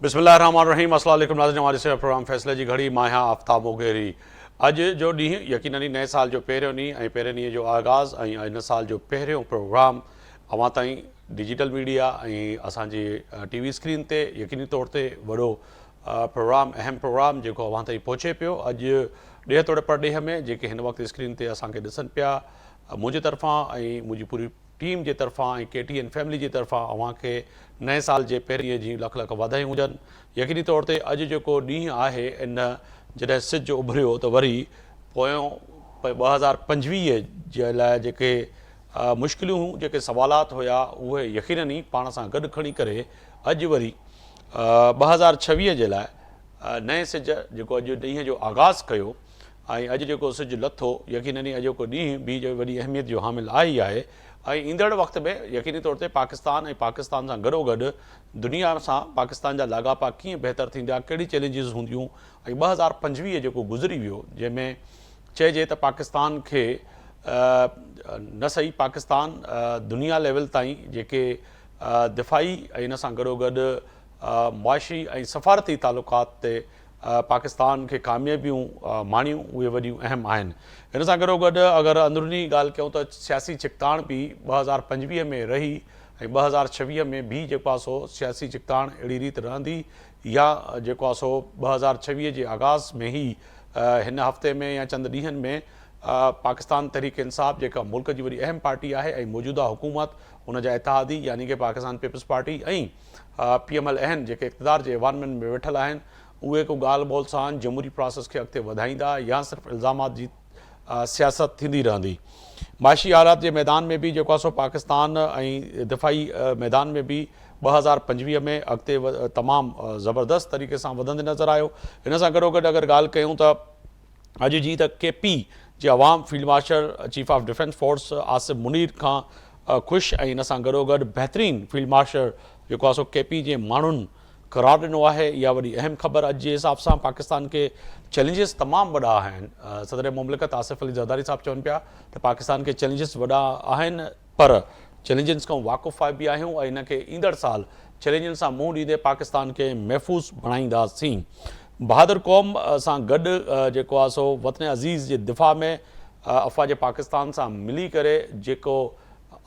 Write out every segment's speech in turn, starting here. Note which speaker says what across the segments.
Speaker 1: बिस्मिल्लाहिर्रहमानिर्रहीम। अस्सलाम वालेकुम नाज़रीन, हमारे से प्रोग्राम फ़ैसले जी घड़ी मां आहियां आफ्ताब मुगेरी। अॼु जो ॾींहुं यकीननी नए साल जो पहिरियों ॾींहुं ऐं पहिरें ॾींहं जो आगाज़ ऐं इन साल जो पहिरियों प्रोग्राम अवां ताईं डिजिटल मीडिया ऐं असांजी टीवी स्क्रीन ते यकीनी तौर ते वॾो प्रोग्राम, अहम प्रोग्राम जेको अवां ताईं पहुचे पियो। अॼु ॾेह तोड़ परॾेह में जेके हिन वक़्तु स्क्रीन ते असांखे ॾिसनि पिया, मुंहिंजे तरफ़ां ऐं मुंहिंजी पूरी टीम जे तरफ़ां ऐं KTN फैमिली जी तरफ़ां अव्हांखे नए साल जे पहिरीं जी लख लख वाधायूं हुजनि। यकीनी तौर ते अॼु जेको ॾींहुं आहे, इन जॾहिं सिजु उभरियो त वरी पोयों 2025 जे लाइ जेके मुश्किलियूं, जेके सवालात हुया, उहे यकीननी पाण सां गॾु खणी करे अॼु वरी 2026 जे लाइ नए सिज जेको अॼु ॾींहं जो आगाज़ कयो ऐं अॼु जेको सिजु लथो, यकीननी अॼोको ॾींहुं बि जो वॾी अहमियत जो हामिल आहे ई आहे। ऐं ईंदड़ वक़्त में यकीनी तौर ते पाकिस्तान ऐं पाकिस्तान सां गॾोगॾु दुनिया सां पाकिस्तान जा लाॻापा कीअं बहितर थींदा, कहिड़ी चैलेंजिस हूंदियूं। ऐं 2025 जेको गुज़री वियो, जंहिंमें चइजे त पाकिस्तान खे न सही, पाकिस्तान दुनिया लेवल ताईं जेके दिफ़ाई ऐं इन सां गॾोगॾु मुआशी ऐं सफ़ारती तालुक़ात ते पाकिस्तान खे कामयाबियूं माणियूं, उहे वॾियूं अहम आहिनि। हिन सां गॾोगॾु अगरि अंदरूनी ॻाल्हि कयूं त सियासी चिकताण बि 2025 में रही ऐं 2026 में भी जेको आहे सो सियासी चिकताण अहिड़ी रीति रहंदी, या जेको आहे सो 2026 जे आगाज़ में ई हिन हफ़्ते में या चंद ॾींहंनि में पाकिस्तान तहरीक इंसाफ़ जेका मुल्क जी वॾी अहम पार्टी आहे ऐं मौजूदा हुकूमत, उन जा इतिहादी यानी कि पाकिस्तान पीपल्स पार्टी ऐं PMLN जेके इक़्तिदार जे एनवायरनमेंट में वेठल आहिनि, उहे को ॻाल्हि ॿोल सां जमहूरी प्रोसेस खे अॻिते वधाईंदा या सिर्फ़ु इल्ज़ामात जी सियासत थींदी रहंदी। माशी हालात जे मैदान में बि जेको आहे सो पाकिस्तान ऐं दिफ़ाई मैदान में बि 2025 में अॻिते तमामु ज़बरदस्त तरीक़े सां वधंदे नज़र आयो। हिन सां गॾोगॾु अगरि ॻाल्हि कयूं त अॼु जी त KP जे अवाम field marshal chief of defence force Asif Munir Khan ख़ुशि ऐं इन सां गॾोगॾु बहितरीनु फील्ड मार्शल जेको आहे सो KP जे माण्हुनि करार ॾिनो आहे। इहा वॾी अहम ख़बर। अॼु जे हिसाब सां पाकिस्तान खे चैलेंजिस तमामु वॾा आहिनि। सदर मुमलिकत आसिफ अली ज़रदारी साहब चवनि पिया त पाकिस्तान खे चैलेंजिस वॾा आहिनि, पर चैलेंजिस खां वाक़ुफ़ बि आहियूं ऐं इनखे ईंदड़ साल चैलेंजनि सां मुंहुं ॾींदे पाकिस्तान खे महफ़ूज़ बणाईंदासीं। बहादुर क़ौम सां गॾु जेको आहे सो वतन अज़ीज़ जे दिफ़ा में अफ़वाज पाकिस्तान सां मिली करे जेको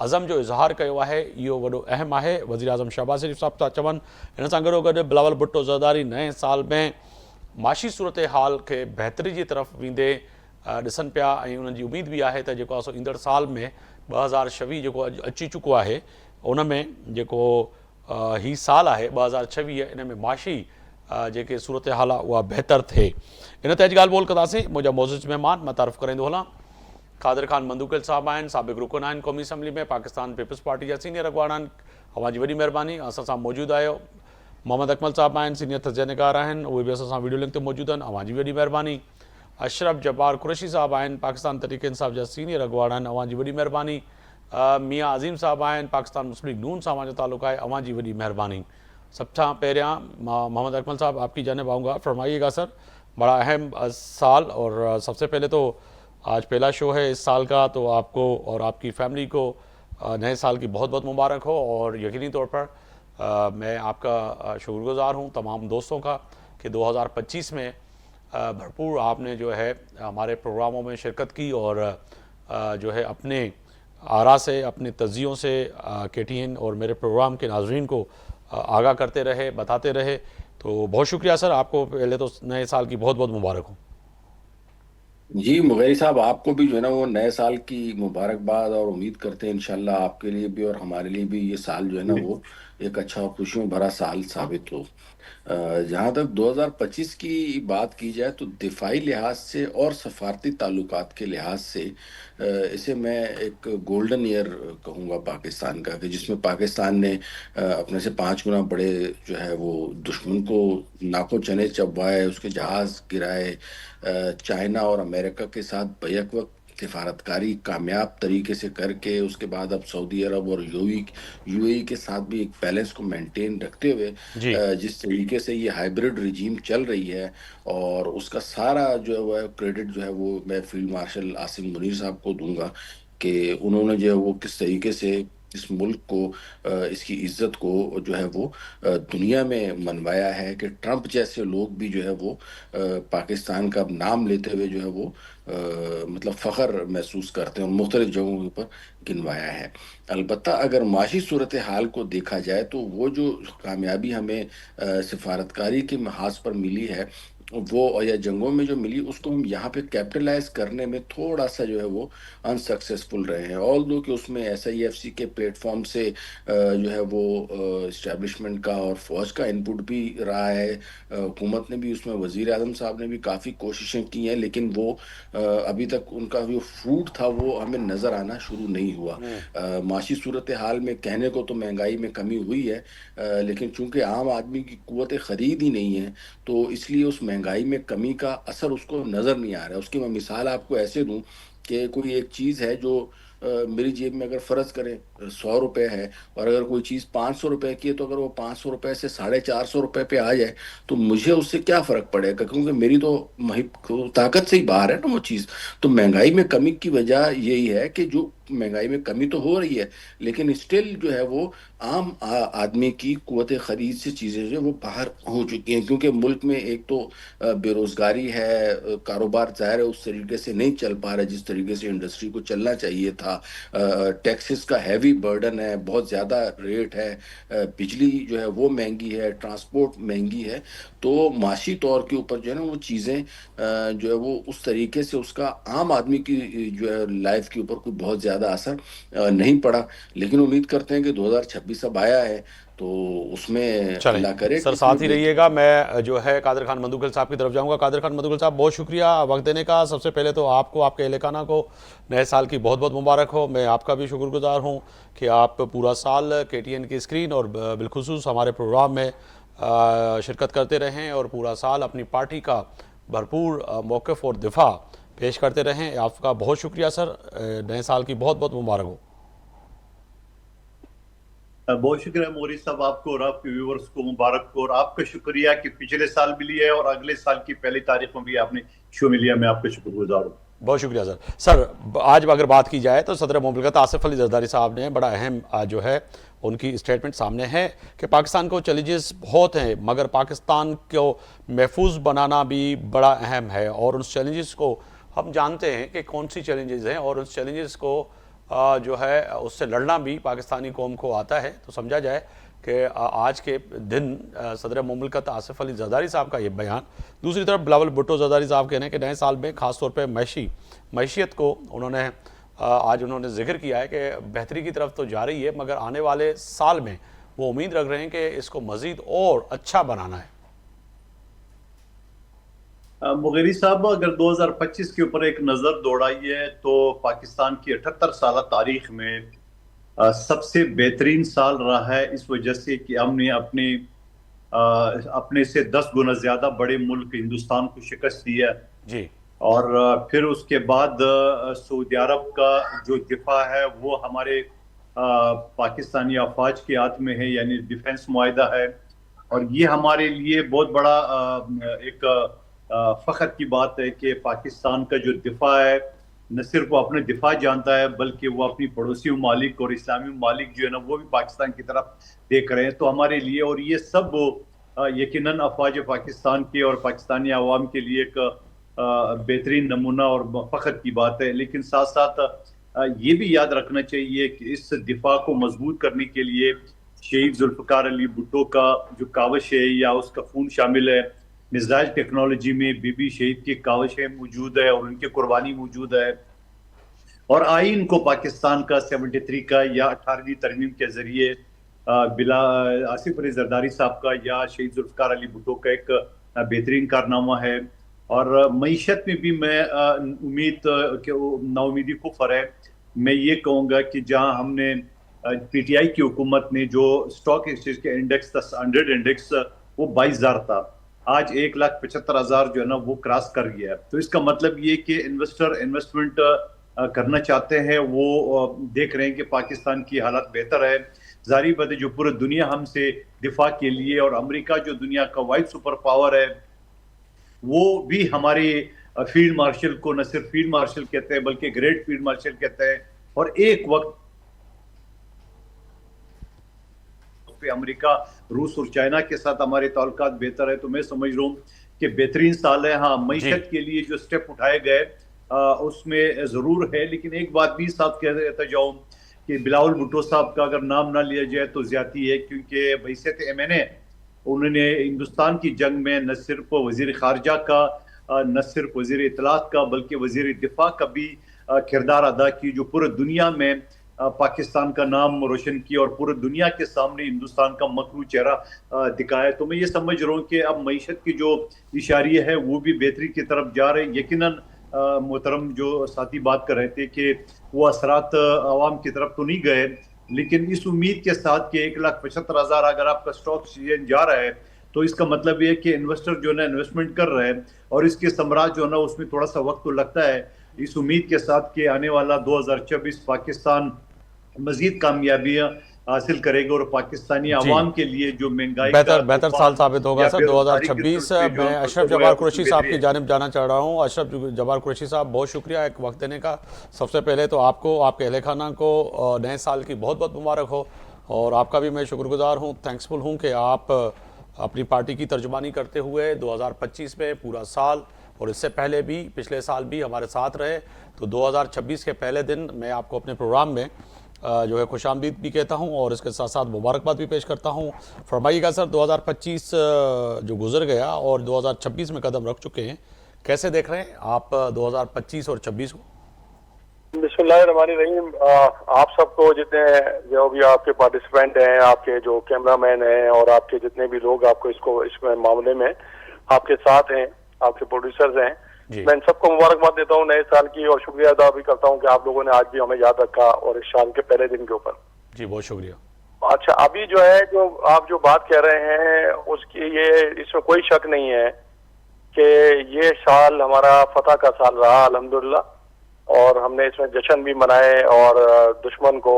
Speaker 1: अज़म जो इज़हार कयो आहे, इहो वॾो अहम आहे। वज़ीर आज़म शहबाज़ शरीफ़ साहब था चवनि। हिन सां गॾोगॾु बिलावल भुट्टो ज़रदारी नए साल में माशी सूरत हाल खे बहितरी जी तरफ़ वेंदे ॾिसनि पिया ऐं उन्हनि जी उमेद बि आहे त जेको आहे सो ईंदड़ साल में 2026 जेको अॼु अची चुको आहे, उन में जेको ही साल आहे 2026, इन में माशी जेके सूरत हाल आहे उहा बहितर थिए। इन ते अॼु ॻाल्हि ॿोल कंदासीं। मुंहिंजा मोज़िज़ महिमान, मां तारीफ़ कराईंदो हलां। क़ादिर ख़ान मंदूकिल साहब आहिनि, साबिक़ रुकन आहिनि क़ौमी असम्बली में, पाकिस्तान पीपल्स पार्टी जा सीनियर अॻवान आहिनि। अव्हां जी वॾी महिरबानी, असां सां मौजूदु आहियो। मोहम्मद अकमल साहब आहिनि, सीनियर तजनिकार आहिनि, उहे बि असां सां वीडियो लिंक ते मौजूदु आहिनि। अव्हां जी वॾी महिरबानी। अशरफ जब्बार कुरैशी साहब आहिनि, पाकिस्तान तहरीक इंसाफ़ जा सीनियर अॻवान आहिनि, अव्हां जी वॾी महिरबानी। मियाँ अज़ीम साहब आहिनि, पाकिस्तान मुस्लिम लीग नून सां अव्हां जो ताल्लुक़ आहे, अव्हां जी वॾी महिरबानी। सब खां पहिरियां मोहम्मद अकमल साहब आपकी जानिब आऊँगा, फरमाइएगा सर। बड़ा अहम साल और सबसे पहले तो आज पहला शो है इस साल का, तो आपको और आपकी फैमिली को नए साल की बहुत बहुत मुबारक हो। और यकीनी तौर पर मैं आपका शुक्रगुज़ार हूँ तमाम दोस्तों का कि 2025 में भरपूर आपने जो है हमारे प्रोग्रामों में शिरकत की और जो है अपने आरा से, अपने तज़ियों से KTN और मेरे प्रोग्राम के नाज़रीन को आगाह करते रहे, बताते रहे। तो बहुत शुक्रिया सर, आपको पहले तो नए साल की बहुत बहुत मुबारक हो।
Speaker 2: जी मुगैरी साहब, आपको भी जो है ना वो नए साल की मुबारकबाद, और उम्मीद करते हैं इंशाल्लाह आपके लिए भी और हमारे लिए भी ये साल जो है ना वो एक अच्छा और खुशियों भरा साल साबित हो। जहाँ तक 2025 की बात की जाए तो दिफाई लिहाज से और सफारती ताल्लुकात के लिहाज से इसे मैं एक गोल्डन ईयर कहूँगा पाकिस्तान का, कि जिसमें पाकिस्तान ने अपने से 5 गुना बड़े जो है वो दुश्मन को नाकों चने चबवाए, उसके जहाज़ गिराए, चाइना और अमेरिका के साथ बैक वक्त सिफारतकारी कामयाब तरीके से करके उसके बाद अब सऊदी अरब और यूएई के साथ भी एक बैलेंस को मेंटेन रखते हुए
Speaker 1: जी
Speaker 2: जिस तरीके से ये हाइब्रिड रिजीम चल रही है, और उसका सारा जो है वह क्रेडिट जो है वो मैं फील्ड मार्शल आसिम मुनीर साहब को दूंगा कि उन्होंने जो है वो किस तरीके से इस मुल्क को, इसकी इज्जत को जो है वो दुनिया में मनवाया है कि ट्रंप जैसे लोग भी जो है वो पाकिस्तान का नाम लेते हुए जो है वो मतलब फ़ख्र महसूस करते हैं, और मुख्तलिफ जगहों के ऊपर गिनवाया है। अलबत्ता अगर माशी सूरत हाल को देखा जाए तो वो जो कामयाबी हमें सिफारतकारी के महाज पर मिली है, वो या जंगों में जो मिली, उसको हम यहाँ पे कैपिटलाइज करने में थोड़ा सा जो है वो अनसक्सेसफुल रहे हैं। ऑल दो कि उसमें SIFC के प्लेटफॉर्म से जो है वो इस्टेब्लिशमेंट का और फौज का इनपुट भी रहा है। हुकूमत ने भी उसमें, वजीर आजम साहब ने भी काफ़ी कोशिशें की हैं, लेकिन वो अभी तक उनका जो फ्रूट था वो हमें नज़र आना शुरू नहीं हुआ। माशी सूरत हाल में कहने को तो महंगाई में कमी हुई है, लेकिन चूंकि आम आदमी की कुव्वत ख़रीद ही नहीं है, तो इसलिए उस महंगाई में कमी का असर उसको नज़र नहीं आ रहा है। उसकी मैं मिसाल आपको ऐसे दूं कि कोई एक चीज़ है जो मेरी जेब में अगर फ़र्ज करें 100 रुपये है, और अगर कोई चीज़ 500 रुपये की है, तो अगर वो 500 रुपये से 450 रुपये पे आ जाए तो मुझे उससे क्या फ़र्क पड़ेगा, क्योंकि मेरी तो ताकत से ही बाहर है ना वो चीज़। तो महंगाई में कमी की वजह यही है कि जो महंगाई में कमी तो हो रही है, लेकिन स्टिल जो है वो आम आदमी की कुव्वत ख़रीद से चीज़ें जो है वो बाहर हो चुकी हैं, क्योंकि मुल्क में एक तो बेरोज़गारी है, कारोबार ज़ाहिर है उस तरीके से नहीं चल पा रहा जिस तरीके से इंडस्ट्री को चलना चाहिए था। टैक्सेस का हैवी बर्डन है, बहुत ज़्यादा रेट है, बिजली जो है वो महंगी है, ट्रांसपोर्ट महंगी है। तो माशी तौर के ऊपर जो है ना वो चीज़ें जो है वो उस तरीके से उसका आम आदमी की जो है लाइफ के ऊपर कोई बहुत ज़्यादा असर नहीं पड़ा। लेकिन उम्मीद करते हैं कि 2026 अब आया है, तो उसमें
Speaker 1: चलें
Speaker 2: अल्लाह करे कि
Speaker 1: सर,
Speaker 2: इसमें
Speaker 1: साथ ही
Speaker 2: बेहतर।
Speaker 1: रहिएगा। मैं जो है कादिर खान मंदुगल साहब की तरफ जाऊंगा। कादिर खान मंदुगल साहब, बहुत शुक्रिया वक्त देने का। सबसे पहले तो आपको, आपके अहल खाना को नए साल की बहुत बहुत मुबारक हो। मैं आपका भी शुक्रगुजार हूं कि आप पूरा साल KTN की स्क्रीन और बिलखुसूस हमारे प्रोग्राम में शिरकत करते रहें और पूरा साल अपनी पार्टी का भरपूर मौक़िफ़ और दिफा पेश करते रहें। आपका बहुत शुक्रिया सर। नए साल की बहुत बहुत मुबारक हो।
Speaker 3: बहुत शुक्रिया मोरी साहब, आपको और आपके व्यूवर्स को मुबारक हो, और आपका शुक्रिया कि पिछले साल भी लिया है और अगले साल की पहली तारीख में भी आपने शो में लिया। मैं आपका शुक्रगुजार हूँ।
Speaker 1: बहुत शुक्रिया सर। सर, आज अगर बात की जाए तो सदर मुमलिकत आसिफ अली जरदारी साहब ने बड़ा अहम जो है उनकी स्टेटमेंट सामने है कि पाकिस्तान को चैलेंजेस बहुत हैं, मगर पाकिस्तान को महफूज बनाना भी बड़ा अहम है। और उन चैलेंजेस को हम जानते हैं कि कौन सी चैलेंजेस हैं, और उस चैलेंजेस को जो है उससे लड़ना भी पाकिस्तानी कौम को आता है। तो समझा जाए कि आज के दिन सदर मुमलिकत आसिफ अली जरदारी साहब का ये बयान। दूसरी तरफ बिलावल भुट्टो जरदारी साहब कह रहे हैं कि नए साल में ख़ास तौर पे मैशियत को उन्होंने आज उन्होंने जिक्र किया है कि बेहतरी की तरफ तो जा रही है, मगर आने वाले साल में वो उम्मीद रख रहे हैं कि इसको मज़ीद और अच्छा बनाना है।
Speaker 3: मुगेरी साहब, अगर 2025 के ऊपर एक नज़र दौड़ाइए तो पाकिस्तान की 78 साल तारीख में सबसे बेहतरीन साल रहा है, इस वजह से कि हमने अपने से 10 गुना ज्यादा बड़े मुल्क हिंदुस्तान को शिकस्त दी है।
Speaker 1: जी।
Speaker 3: और फिर उसके बाद सऊदी अरब का जो दिफा है वो हमारे पाकिस्तानी अफवाज के हाथ में है, यानी डिफेंस मुआहिदा है। और ये हमारे लिए बहुत बड़ा एक फख्र की बात है कि पाकिस्तान का जो दिफा है, न सिर्फ वो अपने दिफा जानता है बल्कि वो अपनी पड़ोसी ममालिक और इस्लामी ममालिक जो है ना वो भी पाकिस्तान की तरफ देख रहे हैं। तो हमारे लिए, और ये सब यकीनन अफवाज पाकिस्तान के और पाकिस्तानी अवाम के लिए एक बेहतरीन नमूना और फख्र की बात है। लेकिन साथ साथ ये भी याद रखना चाहिए कि इस दिफा को मजबूत करने के लिए शहीद जुल्फकार अली भुट्टो का जो काविश है या उसका खून शामिल है, मिसाइल टेक्नोलॉजी में बीबी शहीद की काविशें मौजूद है और उनकी कुर्बानी मौजूद है। और आइन को पाकिस्तान का 73 का या 18वीं तरमीम के जरिए बिला आसिफ अली जरदारी साहब का या शहीद जुल्फकार अली भुट्टो का एक बेहतरीन कारनामा है। और मईशत में भी मैं उम्मीद कि नाउमीदी कुफर है। मैं ये कहूँगा कि जहाँ हमने PTI की हुकूमत ने जो स्टॉक एक्सचेंज के इंडेक्स 100 इंडेक्स वो 22,000 था, आज 1,75,000 जो है ना वो क्रॉस कर गया है। तो इसका मतलब ये कि इन्वेस्टर इन्वेस्टमेंट करना चाहते हैं, वो देख रहे हैं कि पाकिस्तान की हालत बेहतर है। जारी बात है, जो पूरी दुनिया हमसे दिफा के लिए, और अमेरिका जो दुनिया का वाइड सुपर पावर है, वो भी हमारे फील्ड मार्शल को न सिर्फ फील्ड मार्शल कहते हैं बल्कि ग्रेट फील्ड मार्शल कहते हैं। और एक वक्त पे अमेरिका, रूस और चाइना के साथ हमारे ताल्लुकात बेहतर है। तो मैं समझ रहा हूँ कि बेहतरीन साल है। हाँ,
Speaker 1: जी
Speaker 3: मईशत के लिए जो स्टेप उठाए गए उसमें ज़रूर है, लेकिन एक बात भी साथ कहता जाऊँ कि बिलावल भुट्टो साहब का अगर नाम ना लिया जाए तो ज्यादती है, क्योंकि बहैसियत MNA उन्होंने हिंदुस्तान की जंग में न सिर्फ वजीर खारजा का, न सिर्फ वजीर इतलात का, बल्कि वजीर दिफा का भी किरदार अदा की, जो पूरे दुनिया में पाकिस्तान का नाम रोशन किया और पूरे दुनिया के सामने हिंदुस्तान का मखलू चेहरा दिखाया। तो मैं ये समझ रहा हूँ कि अब मईशत की जो इशारिया है वो भी बेहतरी की तरफ जा रहे हैं। यकीनन मोहतरम जो साथी बात कर रहे थे कि वो असरात आवाम की तरफ तो नहीं गए, लेकिन इस उम्मीद के साथ कि 1,75,000 अगर आपका स्टॉक एक्सचेंज जा रहा है तो इसका मतलब ये है कि इन्वेस्टर जो है ना इन्वेस्टमेंट कर रहे हैं, और इसके समराज जो है ना उसमें थोड़ा सा वक्त तो लगता है। इस उम्मीद के साथ कि आने वाला 2024 पाकिस्तान मजीद कामयाबियां हासिल करेगा और पाकिस्तानी
Speaker 1: जी
Speaker 3: आवाम के लिए जो महंगाई का
Speaker 1: बेहतर साल साबित होगा
Speaker 3: या
Speaker 1: सर
Speaker 3: बेरोजगारी के
Speaker 1: 2026।
Speaker 3: सिलसिले जो
Speaker 1: मैं
Speaker 3: है
Speaker 1: अशरफ
Speaker 3: वो है,
Speaker 1: जब्बार
Speaker 3: उसमें
Speaker 1: कुरैशी साहब
Speaker 3: बेहतरी
Speaker 1: की
Speaker 3: है।
Speaker 1: जानिब जाना चाह रहा हूँ। अशरफ जब्बार कुरैशी साहब, बहुत शुक्रिया एक वक्त देने का। सबसे पहले तो आपको, आपके अहले खाना को नए साल की बहुत बहुत मुबारक हो, और आपका भी मैं शुक्रगुजार हूँ, थैंक्सफुल हूँ कि आप अपनी पार्टी की तर्जुमानी करते हुए 2025 में पूरा साल और इससे पहले भी पिछले साल भी हमारे साथ रहे। तो 2026 के पहले दिन मैं आपको अपने प्रोग्राम में जो है खुशामदीद भी कहता हूँ और इसके साथ साथ मुबारकबाद भी पेश करता हूँ। फरमाइएगा सर, 2025 जो गुजर गया और 2026 में कदम रख चुके हैं, कैसे देख रहे हैं आप 2025 और 26 को?
Speaker 4: बिस्मिल्लाहिर्रहमानिर्रहीम। आप सबको, जितने जो भी आपके पार्टिसिपेंट हैं, आपके जो कैमरामैन हैं और आपके जितने भी लोग आपको इसमें मामले में आपके साथ हैं, आपके प्रोड्यूसर्स हैं, मैं इन सबको मुबारकबाद देता हूँ नए साल की, और शुक्रिया अदा भी करता हूँ कि आप लोगों ने आज भी हमें याद रखा और इस साल के पहले दिन के ऊपर।
Speaker 1: जी बहुत शुक्रिया।
Speaker 4: अच्छा, अभी जो है, जो आप जो बात कह रहे हैं उसकी, ये इसमें कोई शक नहीं है कि ये साल हमारा फतह का साल रहा अल्हम्दुलिल्लाह, और हमने इसमें जश्न भी मनाए और दुश्मन को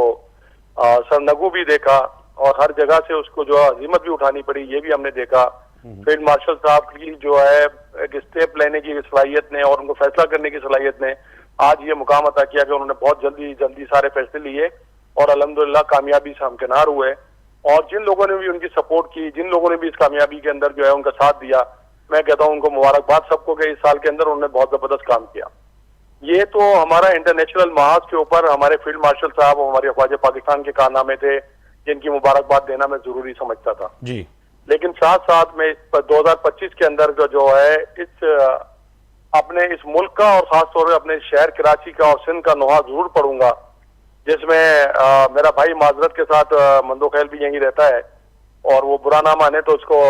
Speaker 4: सरनगू भी देखा और हर जगह से उसको जो हजीमत भी उठानी पड़ी, ये भी हमने देखा। फील्ड मार्शल साहब की जो है एक स्टेप लेने की सलाहियत ने और उनको फैसला करने की सलाहियत ने आज ये मुकाम अता किया कि उन्होंने बहुत जल्दी सारे फैसले लिए और अल्हम्दुलिल्लाह कामयाबी से हमकिनार हुए। और जिन लोगों ने भी उनकी सपोर्ट की, जिन लोगों ने भी इस कामयाबी के अंदर जो है उनका साथ दिया, मैं कहता हूँ उनको मुबारकबाद सबको कि इस साल के अंदर उन्होंने बहुत जबरदस्त काम किया। ये तो हमारा इंटरनेशनल महाज के ऊपर हमारे फील्ड मार्शल साहब और हमारे ख्वाजा पाकिस्तान के कारनामे थे, जिनकी मुबारकबाद देना मैं जरूरी समझता था
Speaker 1: जी।
Speaker 4: लेकिन साथ साथ में 2025 के अंदर जो है अपने इस मुल्क का और खासतौर पर अपने शहर कराची का और सिंध का नुहा जरूर पढ़ूंगा, जिसमें मेरा भाई माजरत के साथ मंदो खैल भी यहीं रहता है और वो बुरा ना माने तो उसको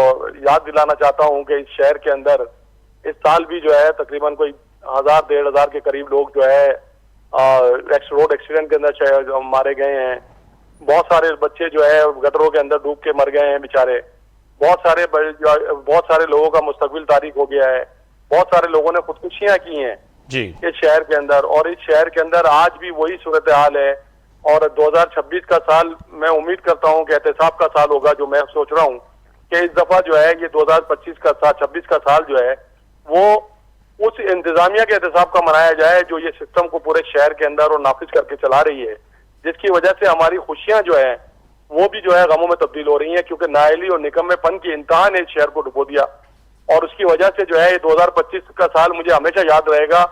Speaker 4: याद दिलाना चाहता हूँ कि इस शहर के अंदर इस साल भी जो है तकरीबन कोई 1000-1500 के करीब लोग जो है रोड एक्सीडेंट के अंदर मारे गए हैं। बहुत सारे बच्चे जो है गटरों के अंदर डूब के मर गए हैं बेचारे। बहुत सारे लोगों का मुस्तकबिल तारीक हो गया है। बहुत सारे लोगों ने खुदकुशियां की हैं
Speaker 1: जी
Speaker 4: इस शहर के अंदर, और इस शहर के अंदर आज भी वही सूरत हाल है। और 2026 का साल मैं उम्मीद करता हूं कि एहतसाब का साल होगा, जो मैं सोच रहा हूं कि इस दफा जो है ये 2025 का साल 26 का साल जो है वो उस इंतजामिया के एहतसाब का मनाया जाए जो ये सिस्टम को पूरे शहर के अंदर और नाफिज करके चला रही है, जिसकी वजह से हमारी खुशियां जो है वो भी जो है गमों में तब्दील हो रही हैं, क्योंकि नाअहली और निकम्मेपन की इंतहा ने इस शहर को डुबो दिया। और उसकी वजह से जो है ये 2025 का साल मुझे हमेशा याद रहेगा,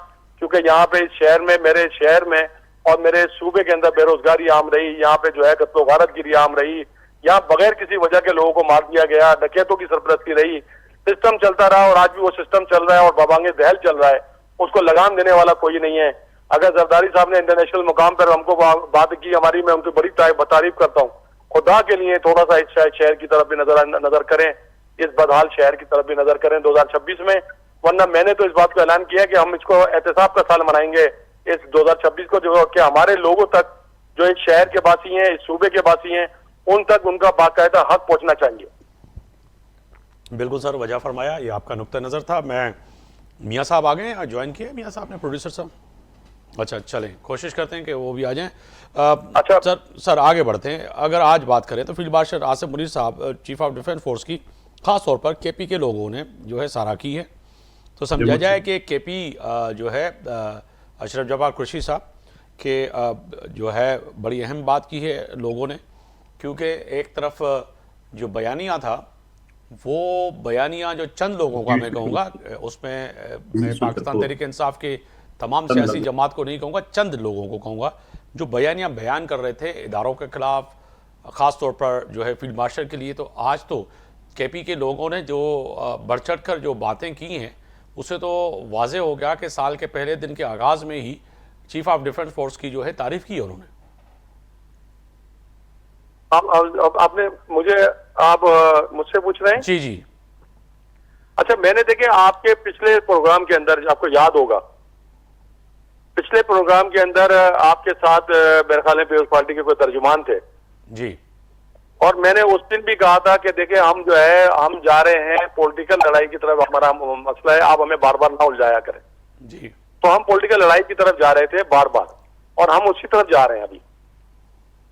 Speaker 4: क्योंकि यहाँ पे इस शहर में, मेरे शहर में और मेरे सूबे के अंदर बेरोजगारी आम रही, यहाँ पे जो है कत्लो गारतगिरी आम रही, यहाँ बगैर किसी वजह के लोगों को मार दिया गया, डकैतों की सरपरस्ती रही, सिस्टम चलता रहा और आज भी वो सिस्टम चल रहा है और बाबांगे दहल चल रहा है, उसको लगाम देने वाला कोई नहीं है। अगर जरदारी साहब ने इंटरनेशनल मुकाम पर हमको बात की हमारी, मैं उनकी बड़ी तारीफ करता हूँ। खुदा के लिए थोड़ा सा इस शहर की तरफ भी नजर करें, इस बदहाल शहर की तरफ भी नजर करें 2026 में, वरना मैंने तो इस बात को ऐलान किया कि हम इसको एहतसाब का साल मनाएंगे इस 2026 को, जो कि हमारे लोगों तक जो इस शहर के बासी हैं, इस सूबे के बासी हैं, उन तक उनका बाकायदा हक पहुंचना चाहिए।
Speaker 1: बिल्कुल सर, वजह फरमाया, ये आपका नुक्ता नज़र था। मैं मियाँ साहब आ गए, ज्वाइन किए मियाँ साहब ने, प्रोड्यूसर साहब? अच्छा, चलें कोशिश करते हैं कि वो भी आ जाएं।
Speaker 4: अच्छा
Speaker 1: सर आगे बढ़ते हैं। अगर आज बात करें तो फील्ड मार्शल आसिफ मुनीर साहब, चीफ ऑफ डिफेंस फोर्स की ख़ास तौर पर केपी के लोगों ने जो है सराह की है, तो समझा जाए कि केपी जो है अशरफ जब्बार कुरैशी साहब के जो है बड़ी अहम बात की है लोगों ने, क्योंकि एक तरफ जो बयानिया था वो बयानिया जो चंद लोगों का मैं कहूँगा, उसमें मैं पाकिस्तान तहरीक इंसाफ के तमाम सियासी जमात को नहीं कहूँगा, चंद लोगों को कहूँगा, जो बयानिया बयान कर रहे थे इदारों के खिलाफ, ख़ास तौर पर जो है फील्ड मार्शल के लिए। तो आज तो केपी के लोगों ने जो बढ़ चढ़ कर जो बातें की हैं, उससे तो वाज़े हो गया कि साल के पहले दिन के आगाज़ में ही चीफ ऑफ डिफेंस फोर्स की जो है तारीफ की है उन्होंने।
Speaker 4: अब आपने मुझे, आप मुझसे पूछ रहे हैं?
Speaker 1: जी जी।
Speaker 4: अच्छा, मैंने देखे आपके पिछले प्रोग्राम के अंदर, आपको याद होगा पिछले प्रोग्राम के अंदर आपके साथ मेरे ख्याल में पीपल्स पार्टी के कोई तर्जुमान थे
Speaker 1: जी।
Speaker 4: और मैंने उस दिन भी कहा था कि देखिए हम जो है हम जा रहे हैं पॉलिटिकल लड़ाई की तरफ, हमारा मसला है, आप हमें बार बार ना उलझाया करें।
Speaker 1: जी।
Speaker 4: तो हम पॉलिटिकल लड़ाई की तरफ जा रहे थे बार बार, और हम उसी तरफ जा रहे हैं अभी।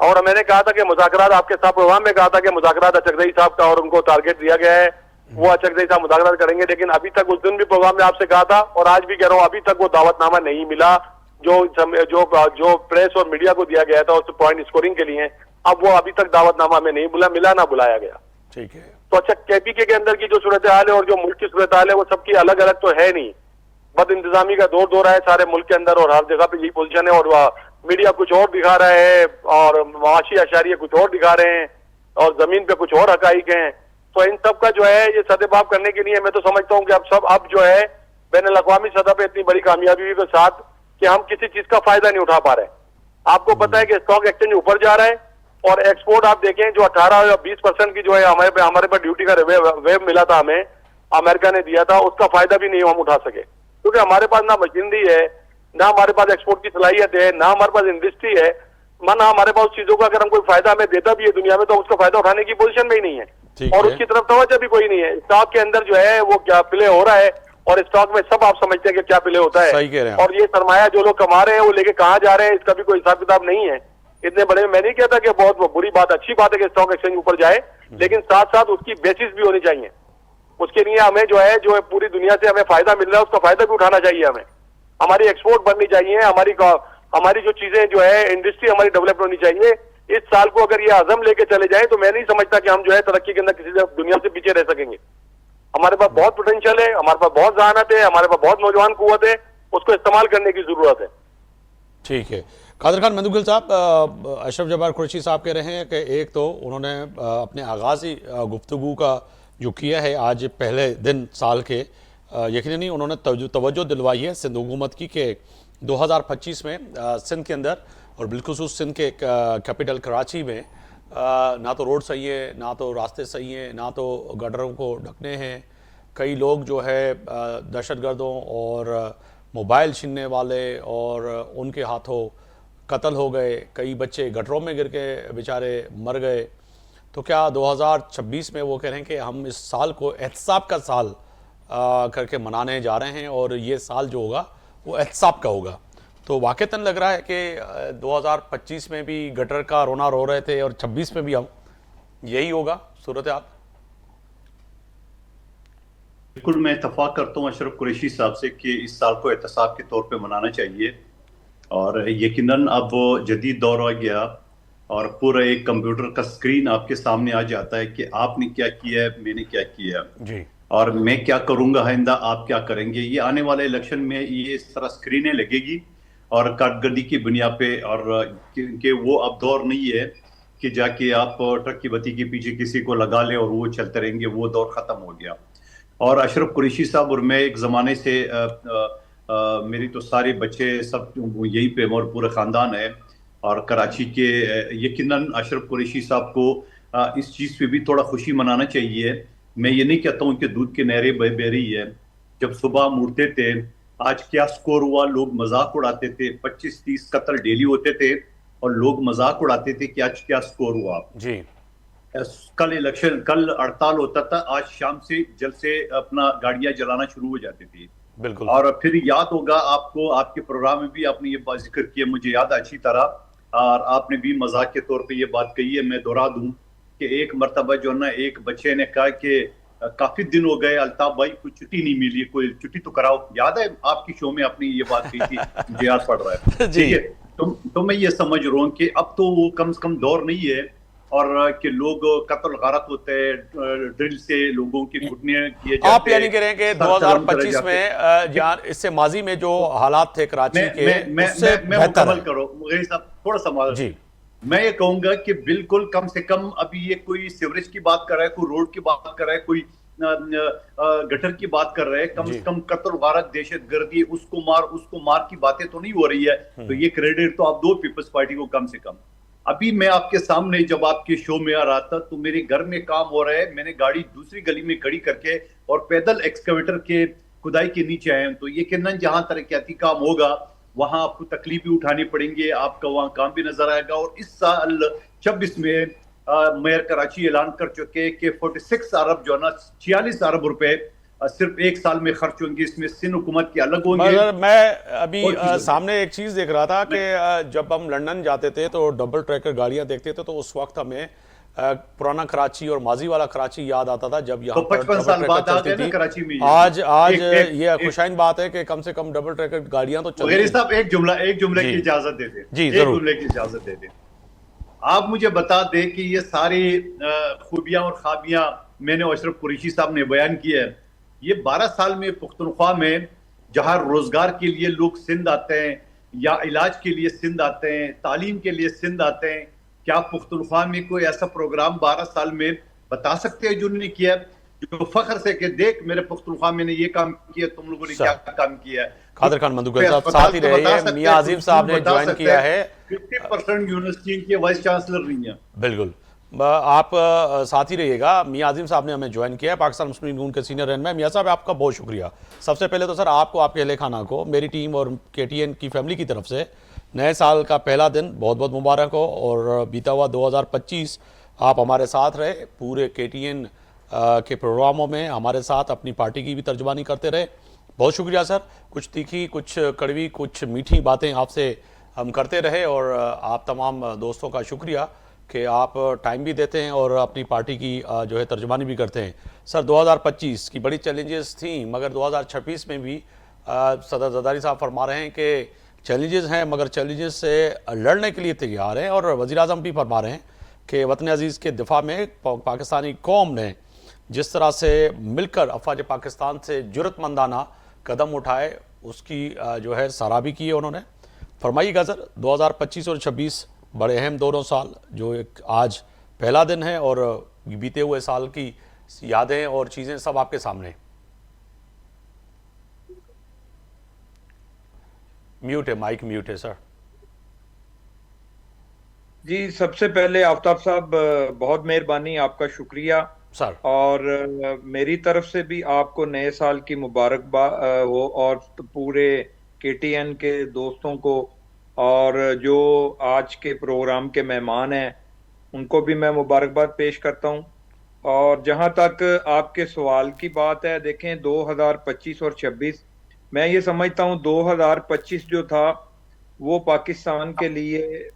Speaker 4: और मैंने कहा था कि मुज़ाकरात, आपके साथ प्रोग्राम में कहा था कि मुज़ाकरात अचकज़ई साहब का और उनको टारगेट दिया गया है, वो अचकज़ई साहब मुज़ाकरात करेंगे। लेकिन अभी तक, उस दिन भी प्रोग्राम में आपसे कहा था और आज भी कह रहा हूँ, अभी तक वो दावतनामा नहीं मिला जो प्रेस और मीडिया को दिया गया था उस पॉइंट स्कोरिंग के लिए। अब वो अभी तक दावतनामा में नहीं मिला ना बुलाया गया।
Speaker 1: ठीक है।
Speaker 4: तो अच्छा, केपीके के अंदर की जो सूरत हाल है और जो मुल्क की सूरत हाल है वो सबकी अलग अलग तो है नहीं। बद इंतजामी का दौर हो रहा है सारे मुल्क के अंदर और हर जगह पे यही पोजीशन है, और मीडिया कुछ और दिखा रहा है और माशी अशारिये कुछ और दिखा रहे हैं और जमीन पे कुछ और हकाइक हैं। तो इन सब का जो है ये सदेबाब करने के लिए मैं तो समझता हूँ कि अब जो है बैनुल अक़वामी सतह पे इतनी बड़ी कामयाबी के साथ कि हम किसी चीज का फायदा नहीं उठा पा रहे। आपको पता है कि स्टॉक एक्सचेंज ऊपर जा रहा है और एक्सपोर्ट आप देखें जो 18 या 20% की जो है हमारे पर ड्यूटी का वेव मिला था, हमें अमेरिका ने दिया था, उसका फायदा भी नहीं हम उठा सके, क्योंकि हमारे पास ना मशीनरी है, ना हमारे पास एक्सपोर्ट की सलाहियत है, ना हमारे पास इंडस्ट्री है, ना हमारे पास चीजों का अगर हम कोई फायदा हमें देता भी है दुनिया में तो उसका फायदा उठाने की पोजीशन में ही नहीं है और उसकी तरफ तवज्जो भी कोई नहीं है। स्टॉक के अंदर जो है वो क्या प्ले हो रहा है और स्टॉक में सब आप समझते हैं कि क्या प्ले होता है।
Speaker 1: सही कह रहे हैं।
Speaker 4: और ये सरमाया जो लोग कमा रहे हैं वो लेके कहाँ जा रहे हैं इसका भी कोई हिसाब किताब नहीं है। इतने बड़े, मैं नहीं कहता कि बहुत बुरी बात, अच्छी बात है कि स्टॉक एक्सचेंज ऊपर जाए, लेकिन साथ साथ उसकी बेसिस भी होनी चाहिए। उसके लिए हमें जो है जो पूरी दुनिया से हमें फायदा मिल रहा है उसका फायदा भी उठाना चाहिए। हमें हमारी एक्सपोर्ट बढ़नी चाहिए, हमारी जो चीजें जो है इंडस्ट्री हमारी डेवलप होनी चाहिए। इस साल को अगर ये आजम लेके चले जाए तो मैं नहीं समझता कि हम जो है तरक्की के अंदर किसी दुनिया से पीछे रह सकेंगे। हमारे पास बहुत पोटेंशियल है, हमारे पास बहुत जहानत है, हमारे पास बहुत नौजवान कुव्वत है, उसको इस्तेमाल करने की जरूरत है।
Speaker 1: ठीक है। कादर खान मंदुगिल साहब, अशरफ जब्बार कुरैशी साहब कह रहे हैं कि एक तो उन्होंने अपने आगाज़ी गुफ्तगू का जो किया है आज पहले दिन साल के, यकीनन उन्होंने तवज्जो दिलवाई है सिंध हुकूमत की कि 2025 में सिंध के अंदर और बिलखुसूस सिंध के कैपिटल कराची में ना तो रोड सही है, ना तो रास्ते सही हैं, ना तो गटरों को ढकने हैं। कई लोग जो है दहशतगर्दों और मोबाइल छीनने वाले और उनके हाथों कत्ल हो गए, कई बच्चे गटरों में गिर के बेचारे मर गए। तो क्या 2026 में वो कह रहे हैं कि हम इस साल को एहतसाब का साल करके मनाने जा रहे हैं और ये साल जो होगा वो एहतसाब का होगा। तो वाक़तन लग रहा है कि 2025 में भी गटर का रोना रो रहे थे और 26 में भी हम यही होगा सूरत हाल।
Speaker 3: बिल्कुल, मैं इत्तफाक करता हूँ अशरफ कुरैशी साहब से कि इस साल को एहतसाब के तौर पे मनाना चाहिए और यकीनन अब जदीद दौर आ गया और पूरा एक कंप्यूटर का स्क्रीन आपके सामने आ जाता है कि आपने क्या किया है, मैंने क्या किया
Speaker 1: जी, और
Speaker 3: मैं क्या करूंगा आइंदा, आप क्या करेंगे। ये आने वाले इलेक्शन में ये इस तरह स्क्रीनें लगेगी और कारकर्दगी की बुनियाद पे, और कि वो अब दौर नहीं है कि जाके आप ट्रक की बत्ती के पीछे किसी को लगा ले और वो चलते रहेंगे, वो दौर खत्म हो गया। और अशरफ कुरैशी साहब और मैं एक ज़माने से मेरी तो सारे बच्चे सब यहीं पे और पूरे ख़ानदान है और कराची के, यकीनन अशरफ कुरैशी साहब को इस चीज़ पे भी थोड़ा खुशी मनाना चाहिए। मैं ये नहीं कहता हूँ कि दूध के नहरें बह रही है। जब सुबह मुड़ते थे, आज क्या स्कोर हुआ, लोग मजाक उड़ाते थे, 25-30 कत्ल डेली होते थे और लोग मजाक उड़ाते थे कि आज क्या स्कोर हुआ
Speaker 1: जी।
Speaker 3: कल इलेक्शन, कल हड़ताल होता था, आज शाम से जल से अपना गाड़ियां जलाना शुरू हो जाती थी।
Speaker 1: बिल्कुल।
Speaker 3: और फिर याद होगा आपको, आपके प्रोग्राम में भी आपने ये बात जिक्र किया, मुझे याद अच्छी तरह, और आपने भी मजाक के तौर पे ये बात कही है, मैं दोहरा दूं कि एक मरतबा जो ना एक बच्चे ने कहा कि काफी दिन हो गए अल्ताफ भाई कोई छुट्टी नहीं मिली, कोई छुट्टी तो कराओ। याद है आपकी शो में आपने ये बात कही थी, मुझे याद पड़ रहा है। ठीक है, तो मैं ये समझ रहा हूँ कि अब तो वो कम से कम दौर नहीं है और कि लोग कत्ल गारत होते हैं, ड्रिल से लोगों की घुटने किए जाते
Speaker 1: आप यानी कह रहे हैं कि
Speaker 3: सर कलम करे
Speaker 1: 2025
Speaker 3: जाते।
Speaker 1: में इससे माजी में जो हालात थे कराची के उससे
Speaker 3: मैं
Speaker 1: बेहतर
Speaker 3: मुकम्मल
Speaker 1: है।
Speaker 3: करो मुगेरी साहब, थोड़ा सा
Speaker 1: जी
Speaker 3: मैं ये कहूंगा कि बिल्कुल कम से कम अभी ये कोई सीवरेज की बात कर रहा है, कोई रोड की बात कर रहा है, कोई गटर की बात कर रहे हैं, कम से कम कत्ल गारत, दहशतगर्दी, उसको मार की बातें तो नहीं हो रही है। तो ये क्रेडिट तो आप दो पीपल्स पार्टी को कम से कम। अभी मैं आपके सामने जब आपके शो में आ रहा था तो मेरे घर में काम हो रहा है, मैंने गाड़ी दूसरी गली में खड़ी करके और पैदल एक्सकवेटर के खुदाई के नीचे आए। तो ये कहना जहां तरक्याती काम होगा वहां आपको तकलीफ भी उठानी पड़ेंगे, आपका वहां काम भी नजर आएगा। और इस साल 26 में मेयर कराची ऐलान कर चुके कि 46 अरब जो है ना 46 अरब रुपए सिर्फ एक साल में खर्च होंगे, इसमें सिंध हुकूमत के अलग होंगे।
Speaker 1: मगर मैं अभी
Speaker 3: और
Speaker 1: सामने एक चीज देख रहा था कि जब हम लंदन जाते थे तो डबल ट्रैकर गाड़ियां देखते थे तो उस वक्त हमें पुराना कराची और माजी वाला कराची याद आता था जब यहाँ
Speaker 3: तो
Speaker 1: पर
Speaker 3: 55
Speaker 1: डबल
Speaker 3: साल
Speaker 1: ट्रैकर
Speaker 3: बाद आ
Speaker 1: चलती
Speaker 3: गए ना
Speaker 1: थी।
Speaker 3: कराची में।
Speaker 1: आज ये
Speaker 3: एक
Speaker 1: खुशाइन बात है कि कम से कम डबल ट्रैकर गाड़ियां तो चलती
Speaker 3: मुगेरी
Speaker 1: हैं।
Speaker 3: साहब एक जुमले
Speaker 1: जी।
Speaker 3: की इजाजत दे दें,
Speaker 1: जी,
Speaker 3: एक
Speaker 1: जरूर।
Speaker 3: जुमले की इजाजत दे दें। आप मुझे बता दें कि ये सारी खूबियां और खाबियां मैंने अशरफ कुरैशी साहब ने बयान की है। ये 12 साल में पुख्तनख्वा में जहां रोजगार के लिए लोग सिंध आते हैं या इलाज के लिए सिंध आते हैं, तालीम के लिए सिंध आते हैं, क्या पुख्तनख्वा में कोई ऐसा प्रोग्राम 12 साल में बता सकते हैं जो उन्होंने किया, जो फख्र से कि देख मेरे पुख्तनख्वा में ने ये काम किया, तुम लोगों ने क्या काम किया है।
Speaker 1: कादर खान मंदुगल साहब साथ ही रहिए, मियां आजिम साहब ने ज्वाइन किया है।
Speaker 3: 50% यूनिवर्सिटी के वाइस चांसलर नहीं है।
Speaker 1: बिल्कुल, आप साथ ही रहिएगा। मियां आजिम साहब ने हमें ज्वाइन किया है, पाकिस्तान मुस्लिम लीग नून के सीनियर रहनुमा। मियां साहब आपका बहुत शुक्रिया। सबसे पहले तो सर आपको, आपके अहले खाना को, मेरी टीम और KTN की फैमिली की तरफ से नए साल का पहला दिन बहुत बहुत मुबारक हो। और बीता हुआ 2025 आप हमारे साथ रहे, पूरे KTN के प्रोग्रामों में हमारे साथ अपनी पार्टी की भी तर्जमानी करते रहे। बहुत शुक्रिया सर। कुछ तीखी, कुछ कड़वी, कुछ मीठी बातें आपसे हम करते रहे और आप तमाम दोस्तों का शुक्रिया कि आप टाइम भी देते हैं और अपनी पार्टी की जो है तर्जुमानी भी करते हैं। सर 2025 की बड़ी चैलेंजेस थी, मगर 2026 में भी सदर जरदारी साहब फरमा रहे हैं कि चैलेंजेस हैं मगर चैलेंजेस से लड़ने के लिए तैयार हैं। और वज़ीर-ए-आज़म भी फरमा रहे हैं कि वतन अजीज़ के दिफा में पाकिस्तानी कौम ने जिस तरह से मिलकर अफवाज पाकिस्तान से जुर्रतमंदाना कदम उठाए उसकी जो है सराह भी की है उन्होंने। फरमाइएगा सर, 2025 और 26 बड़े अहम दोनों साल, जो एक आज पहला दिन है और बीते हुए साल की यादें और चीज़ें सब आपके सामने। म्यूट है, माइक म्यूट है सर।
Speaker 5: जी, सबसे पहले आफ्ताब साहब बहुत मेहरबानी, आपका शुक्रिया
Speaker 1: सर। और
Speaker 5: मेरी तरफ से भी आपको नए साल की मुबारकबाद हो और पूरे KTN के दोस्तों को और जो आज के प्रोग्राम के मेहमान हैं उनको भी मैं मुबारकबाद पेश करता हूं। और जहां तक आपके सवाल की बात है, देखें 2025 और 26, मैं ये समझता हूं 2025 जो था वो पाकिस्तान के लिए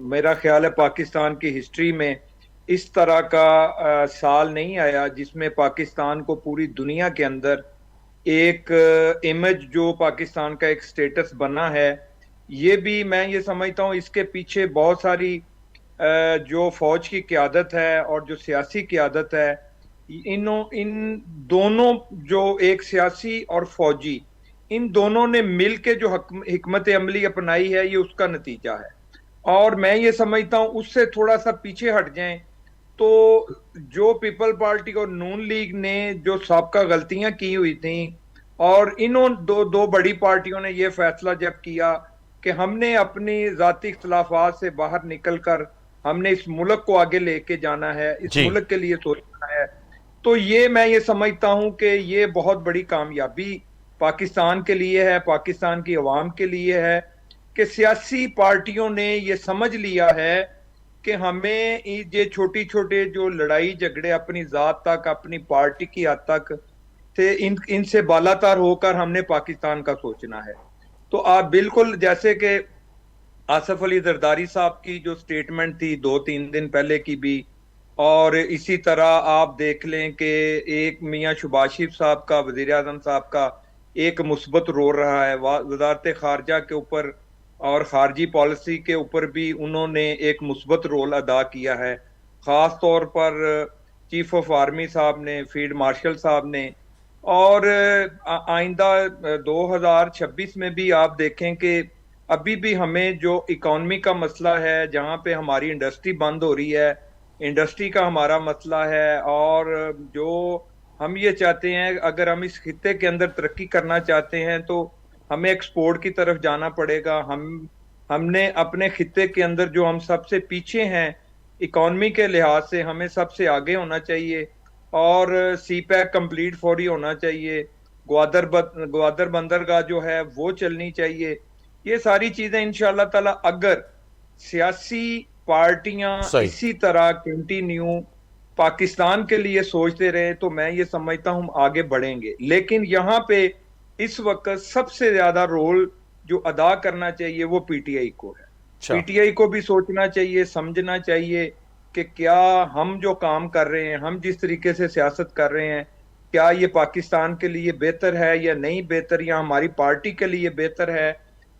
Speaker 5: मेरा ख्याल है पाकिस्तान की हिस्ट्री में इस तरह का साल नहीं आया जिसमें पाकिस्तान को पूरी दुनिया के अंदर एक इमेज जो पाकिस्तान का एक स्टेटस बना है। ये भी मैं ये समझता हूँ इसके पीछे बहुत सारी जो फौज की क़यादत है और जो सियासी क़यादत है, इन दोनों जो एक सियासी और फौजी, इन दोनों ने मिल के जो हिकमत अमली अपनाई है ये उसका नतीजा है। और मैं ये समझता हूँ उससे थोड़ा सा पीछे हट जाएं तो जो पीपल पार्टी और नून लीग ने जो साबका गलतियां की हुई थी और इन्होंने दो बड़ी पार्टियों ने ये फैसला जब किया कि हमने अपनी जाती इख्तलाफात से बाहर निकलकर हमने इस मुल्क को आगे लेके जाना है, इस मुल्क के लिए सोचना है, तो ये मैं ये समझता हूं कि ये बहुत बड़ी कामयाबी पाकिस्तान के लिए है, पाकिस्तान की अवाम के लिए है कि सियासी पार्टियों ने ये समझ लिया है कि हमें ये छोटी छोटे जो लड़ाई झगड़े अपनी जात तक, अपनी पार्टी की हद तक से इनसे बालातर होकर हमने पाकिस्तान का सोचना है। तो आप बिल्कुल जैसे कि आसिफ अली जरदारी साहब की जो स्टेटमेंट थी 2-3 दिन पहले की भी, और इसी तरह आप देख लें कि एक मियां शहबाज शरीफ साहब का, वज़ीर-ए-आज़म साहब का एक मुस्बत रोल रहा है, वज़ारत खारजा के ऊपर और खारजी पॉलिसी के ऊपर भी उन्होंने एक मुस्बत रोल अदा किया है, ख़ास तौर पर चीफ ऑफ आर्मी साहब ने, फील्ड मार्शल साहब ने। और आइंदा 2026 में भी आप देखें कि अभी भी हमें जो इकॉनमी का मसला है, जहाँ पे हमारी इंडस्ट्री बंद हो रही है, इंडस्ट्री का हमारा मसला है, और जो हम ये चाहते हैं अगर हम इस खित्ते के अंदर तरक्की करना चाहते हैं तो हमें एक्सपोर्ट की तरफ जाना पड़ेगा। हमने अपने खित्ते के अंदर जो हम सबसे पीछे हैं इकॉनमी के लिहाज से, हमें सबसे आगे होना चाहिए, और सी पैक कंप्लीट फौरी होना चाहिए, ग्वादर बंदरगाह जो है वो चलनी चाहिए। ये सारी चीजें इंशाअल्लाह ताला अगर सियासी पार्टियां
Speaker 1: सही।
Speaker 5: इसी तरह कंटिन्यू पाकिस्तान के लिए सोचते रहे तो मैं ये समझता हूं आगे बढ़ेंगे। लेकिन यहाँ पे इस वक्त सबसे ज्यादा रोल जो अदा करना चाहिए वो पीटीआई को है।
Speaker 1: अच्छा।
Speaker 5: पीटीआई को भी सोचना चाहिए, समझना चाहिए कि क्या हम जो काम कर रहे हैं, हम जिस तरीके से सियासत कर रहे हैं, क्या ये पाकिस्तान के लिए बेहतर है या नहीं बेहतर, या हमारी पार्टी के लिए बेहतर है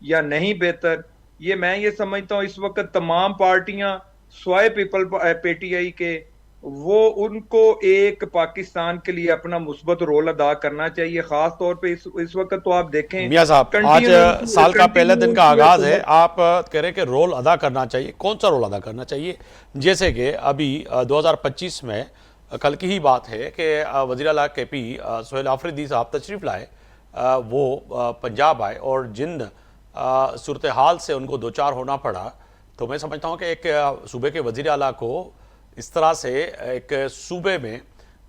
Speaker 5: या नहीं बेहतर। ये मैं ये समझता हूँ इस वक्त तमाम पार्टियां स्वाय पीपल पीटीआई के, वो उनको एक पाकिस्तान के लिए अपना मुस्बत रोल अदा करना चाहिए। खास तौर पे इस वक्त तो आप देखें
Speaker 1: मियां साहब, आज साल का पहले दिन का आगाज है, आप कह रहे हैं कि रोल अदा करना चाहिए। कौन सा रोल अदा करना चाहिए? जैसे कि अभी 2025 में कल की ही बात है कि वज़ीर आला केपी सोहेल आफरीदी साहब तशरीफ़ लाए, वो पंजाब आए और जिन सूरत हाल से उनको दो चार होना पड़ा, तो मैं समझता हूँ कि एक सूबे के वज़ीर आला को इस तरह से एक सूबे में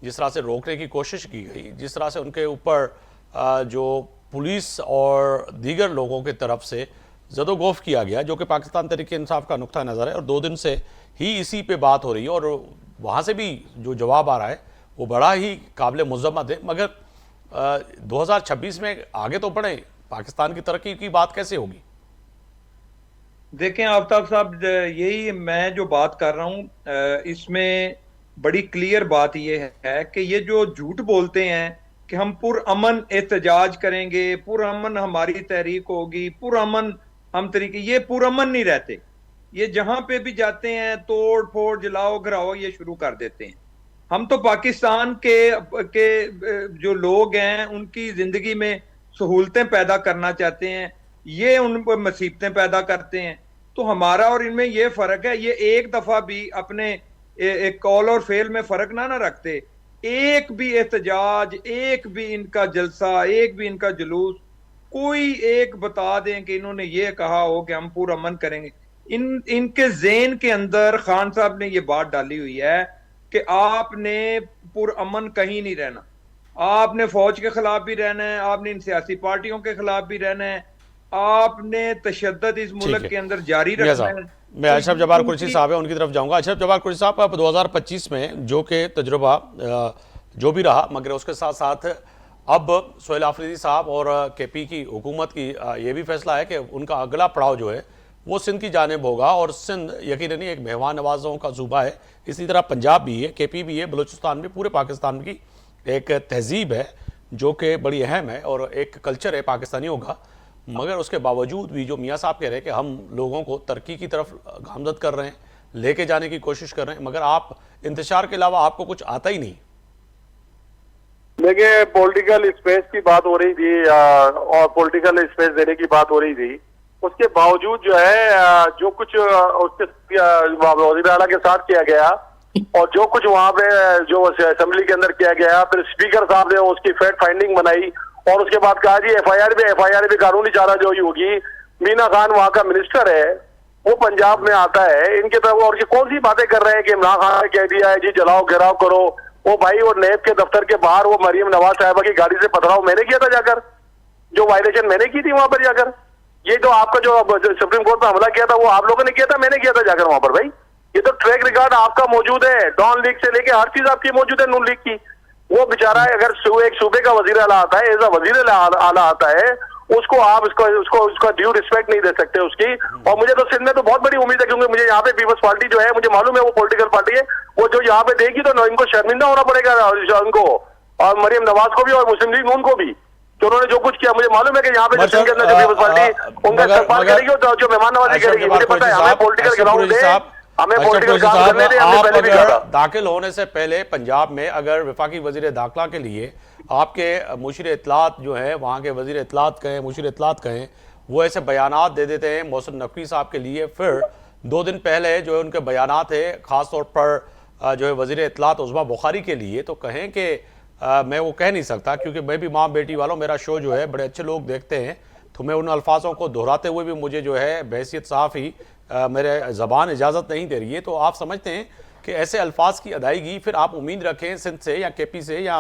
Speaker 1: जिस तरह से रोकने की कोशिश की गई, जिस तरह से उनके ऊपर जो पुलिस और दीगर लोगों की तरफ से ज़दोगोफ किया गया, जो कि पाकिस्तान तहरीक इंसाफ का नुक्ता नज़र है, और 2 दिन से ही इसी पे बात हो रही है, और वहाँ से भी जो जवाब आ रहा है वो बड़ा ही काबिल मज़म्मत है। मगर 2026 में आगे तो बढ़े, पाकिस्तान की तरक्की की बात कैसे होगी?
Speaker 5: देखें आफ्ताब साहब, यही मैं जो बात कर रहा हूँ इसमें बड़ी क्लियर बात यह है कि ये जो झूठ बोलते हैं कि हम पुरअमन एहतजाज करेंगे, पुरअमन हमारी तहरीक होगी, पुरअमन हम तरीके, ये पुरअमन नहीं रहते। ये जहां पे भी जाते हैं तोड़ फोड़ जलाओ घराओ ये शुरू कर देते हैं। हम तो पाकिस्तान के जो लोग हैं उनकी जिंदगी में सहूलतें पैदा करना चाहते हैं, ये उन पर मुसीबतें पैदा करते हैं। तो हमारा और इनमें ये फर्क है, ये एक दफा भी अपने एक कॉल और फेल में फर्क ना रखते। एक भी एहतजाज, एक भी इनका जलसा, एक भी इनका जुलूस, कोई एक बता दें कि इन्होंने ये कहा हो कि हम पुरअमन करेंगे। इनके ज़हन के अंदर खान साहब ने ये बात डाली हुई है कि आपने पुरअमन कहीं नहीं रहना, आपने फौज के खिलाफ भी रहना है, आपने इन सियासी पार्टियों के खिलाफ भी रहना है, आपने तशद्दुद इस मुल्क के अंदर जारी रखना है।
Speaker 1: मैं अशरफ जब्बार कुरैशी साहब है उनकी तरफ जाऊंगा। अशरफ जब्बार कुरैशी साहब, आप 2025 में जो कि तजुर्बा जो भी रहा, मगर उसके साथ साथ अब सोहेल आफरीदी साहब और केपी की हुकूमत की ये भी फैसला है कि उनका अगला पड़ाव जो है वो सिंध की जानिब होगा, और सिंध यकीनन एक मेहमान नवाजों का सूबा है। इसी तरह पंजाब भी है, केपी भी है, बलूचिस्तान भी, पूरे पाकिस्तान की एक तहजीब है जो कि बड़ी अहम है और एक कल्चर है पाकिस्तानियों का। मगर उसके बावजूद भी जो मियाँ साहब कह रहे हैं कि हम लोगों को तरक्की की तरफ गामजद कर रहे हैं, लेके जाने की कोशिश कर रहे हैं, मगर आप इंतशार के अलावा आपको कुछ आता ही नहीं।
Speaker 4: देखिए, पॉलिटिकल स्पेस की बात हो रही थी और पॉलिटिकल स्पेस देने की बात हो रही थी, उसके बावजूद जो है जो कुछ उसके वज़ीर आला के साथ किया गया और जो कुछ वहां पे जो असेंबली के अंदर किया गया, फिर स्पीकर साहब ने उसकी फैक्ट फाइंडिंग बनाई और उसके बाद कहा जी एफआईआर भी कानूनी चाराजोई होगी। मीना खान वहां का मिनिस्टर है, वो पंजाब में आता है, इनके तरफ और ये कौन सी बातें कर रहे हैं कि इमरान खान ने कह दिया है जी जलाओ घेराव करो। वो भाई वो नेब के दफ्तर के बाहर वो मरियम नवाज साहिबा की गाड़ी से पथराव मैंने किया था जाकर, जो वायलेशन मैंने की थी वहां पर जाकर। ये तो आपका जो सुप्रीम कोर्ट पर हमला किया था वो आप लोगों ने किया था, मैंने किया था जाकर वहां पर। भाई ये तो ट्रैक रिकॉर्ड आपका मौजूद है, डॉन लीग से लेके हर चीज आपकी मौजूद है, नून लीग की। वो बेचारा अगर एक सूबे का वजीर आला आता है, एज अ वजीर आला आता है, उसको आप उसका ड्यू रिस्पेक्ट नहीं दे सकते उसकी। और मुझे तो सिंध में तो बहुत बड़ी उम्मीद है, क्योंकि मुझे यहाँ पे पीपल्स पार्टी जो है, मुझे मालूम है वो पॉलिटिकल पार्टी है, वो जो यहाँ पे देगी तो इनको शर्मिंदा होना पड़ेगा उनको, और मरियम नवाज को भी और मुस्लिम लीग नून को भी। कि उन्होंने जो कुछ किया, मुझे मालूम है कि यहाँ पे सेशन के अंदर जो पीपल्स पार्टी उनका इस्तेमाल करेगी और जो मेहमान नवाजी करेगी, मुझे पता है। हमें पॉलिटिकल ग्राउंड है, हमें पॉलिटिकल काम करने दें, हमने पहले भी कहा।
Speaker 1: दाखिल होने से पहले पंजाब में अगर वफाकी वजीर दाखिला के लिए आपके मुशीर इत्तलात जो है, वहाँ के वजीर इत्तलात कहें, मुशीर इत्तलात कहें, वो ऐसे बयानात दे देते हैं मोहसिन नकवी साहब के लिए, फिर 2 दिन पहले जो है उनके बयानात है ख़ास तौर पर जो है वजीर इत्तलात उज़मा बुखारी के लिए, तो कहें कि मैं वो कह नहीं सकता क्योंकि मैं भी माँ बेटी वालों, मेरा शो जो है बड़े अच्छे लोग देखते हैं, तो मैं उन अल्फाजों को दोहराते हुए भी मुझे जो है बहैसियत सहाफ़ी मेरे ज़बान इजाज़त नहीं दे रही है। तो आप समझते हैं कि ऐसे अल्फाज की अदायगी फिर आप उम्मीद रखें सिंध से या KP से या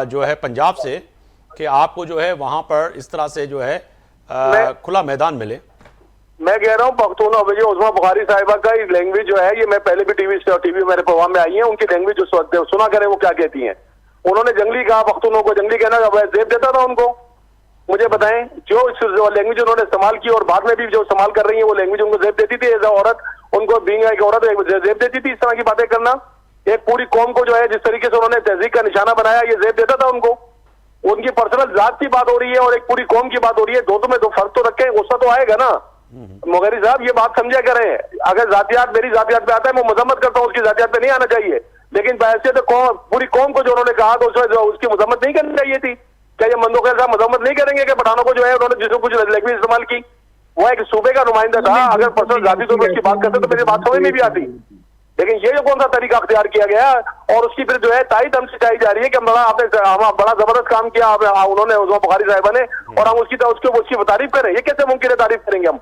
Speaker 1: जो है पंजाब से कि आपको जो है वहाँ पर इस तरह से जो है खुला मैदान मिले?
Speaker 4: मैं कह रहा हूँ पख्तूनों में जो उज़मा बुखारी साहिबा का लैंग्वेज जो है, ये मैं पहले भी टीवी मेरे प्रोग्राम में आई है, उनकी लैंग्वेज जो सुना करें वो क्या कहती हैं। उन्होंने जंगली कहा, पख्तूनों को जंगली कहना जेब देता था उनको। मुझे बताएं जो लैंग्वेज उन्होंने इस्तेमाल की और बाद में भी जो इस्तेमाल कर रही है वो लैंग्वेज उनको जेब देती थी, एज औरत उनको बीइंग एक औरत जेब देती थी इस तरह की बातें करना। एक पूरी कौम को जो है जिस तरीके से उन्होंने तहजीब का निशाना बनाया, ये जेब देता था उनको। उनकी पर्सनल जात की बात हो रही है और एक पूरी कौम की बात हो रही है, दो में दो फर्क तो रखें, गुस्सा तो आएगा ना। मुगैरी साहब ये बात समझा करें, अगर जातियात मेरी जातियात पे आता है मैं मजम्मत करता हूँ, उसकी जातियात पे नहीं आना चाहिए, लेकिन बहैसियत पूरी कौम को जो उन्होंने कहा तो उसकी मजम्मत नहीं करनी चाहिए थी। क्या ये मंदोखैर साहब मजम्मत नहीं करेंगे कि पठानों को जो है उन्होंने जिसको कुछ लैंग्वेज इस्तेमाल की? वो एक सूबे का नुमाइंदा था, अगर पर्सनल जाति तौर पर उसकी बात करते तो मेरी बात समझ में भी आती, लेकिन ये जो कौन सा तरीका अख्तियार किया गया और उसकी फिर जो है तारीफ हमसे चाहिए जा रही है कि हम बड़ा जबरदस्त काम किया उन्होंने उज़मा बुखारी साहिबा ने, और हम उसकी तारीफ करें। ये कैसे मुमकिन है तारीफ करेंगे हम?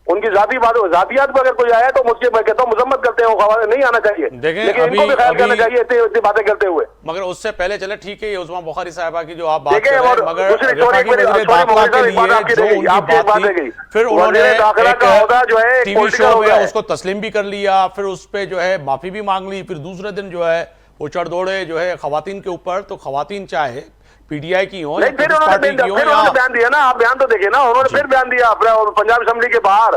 Speaker 4: उनकी जाती बात जातियात पर अगर कोई आया तो मुझे मैं कहता हूँ मजम्मत करते हैं, नहीं आना चाहिए, लेकिन इनको भी ख्याल करना चाहिए इतनी बातें करते हुए।
Speaker 1: मगर उससे पहले चले ठीक है, ये उज़मा बुखारी साहिबा की जो आप बात कर रहे हैं, मगर वफाकी वज़ीर दाखिला के लिए जो उनकी बात थी, फिर उन्होंने एक टीवी शो में उसको तस्लीम भी कर लिया, फिर उस पर जो है माफी भी मांग ली, फिर दूसरे दिन जो है वो चढ़ दौड़े जो है खवातीन के ऊपर। तो खवातीन चाहे PTI की हो,
Speaker 4: फिर उन्होंने बयान दिया ना, आप बयान तो देखे ना, उन्होंने फिर बयान दिया पंजाब असेंबली के बाहर,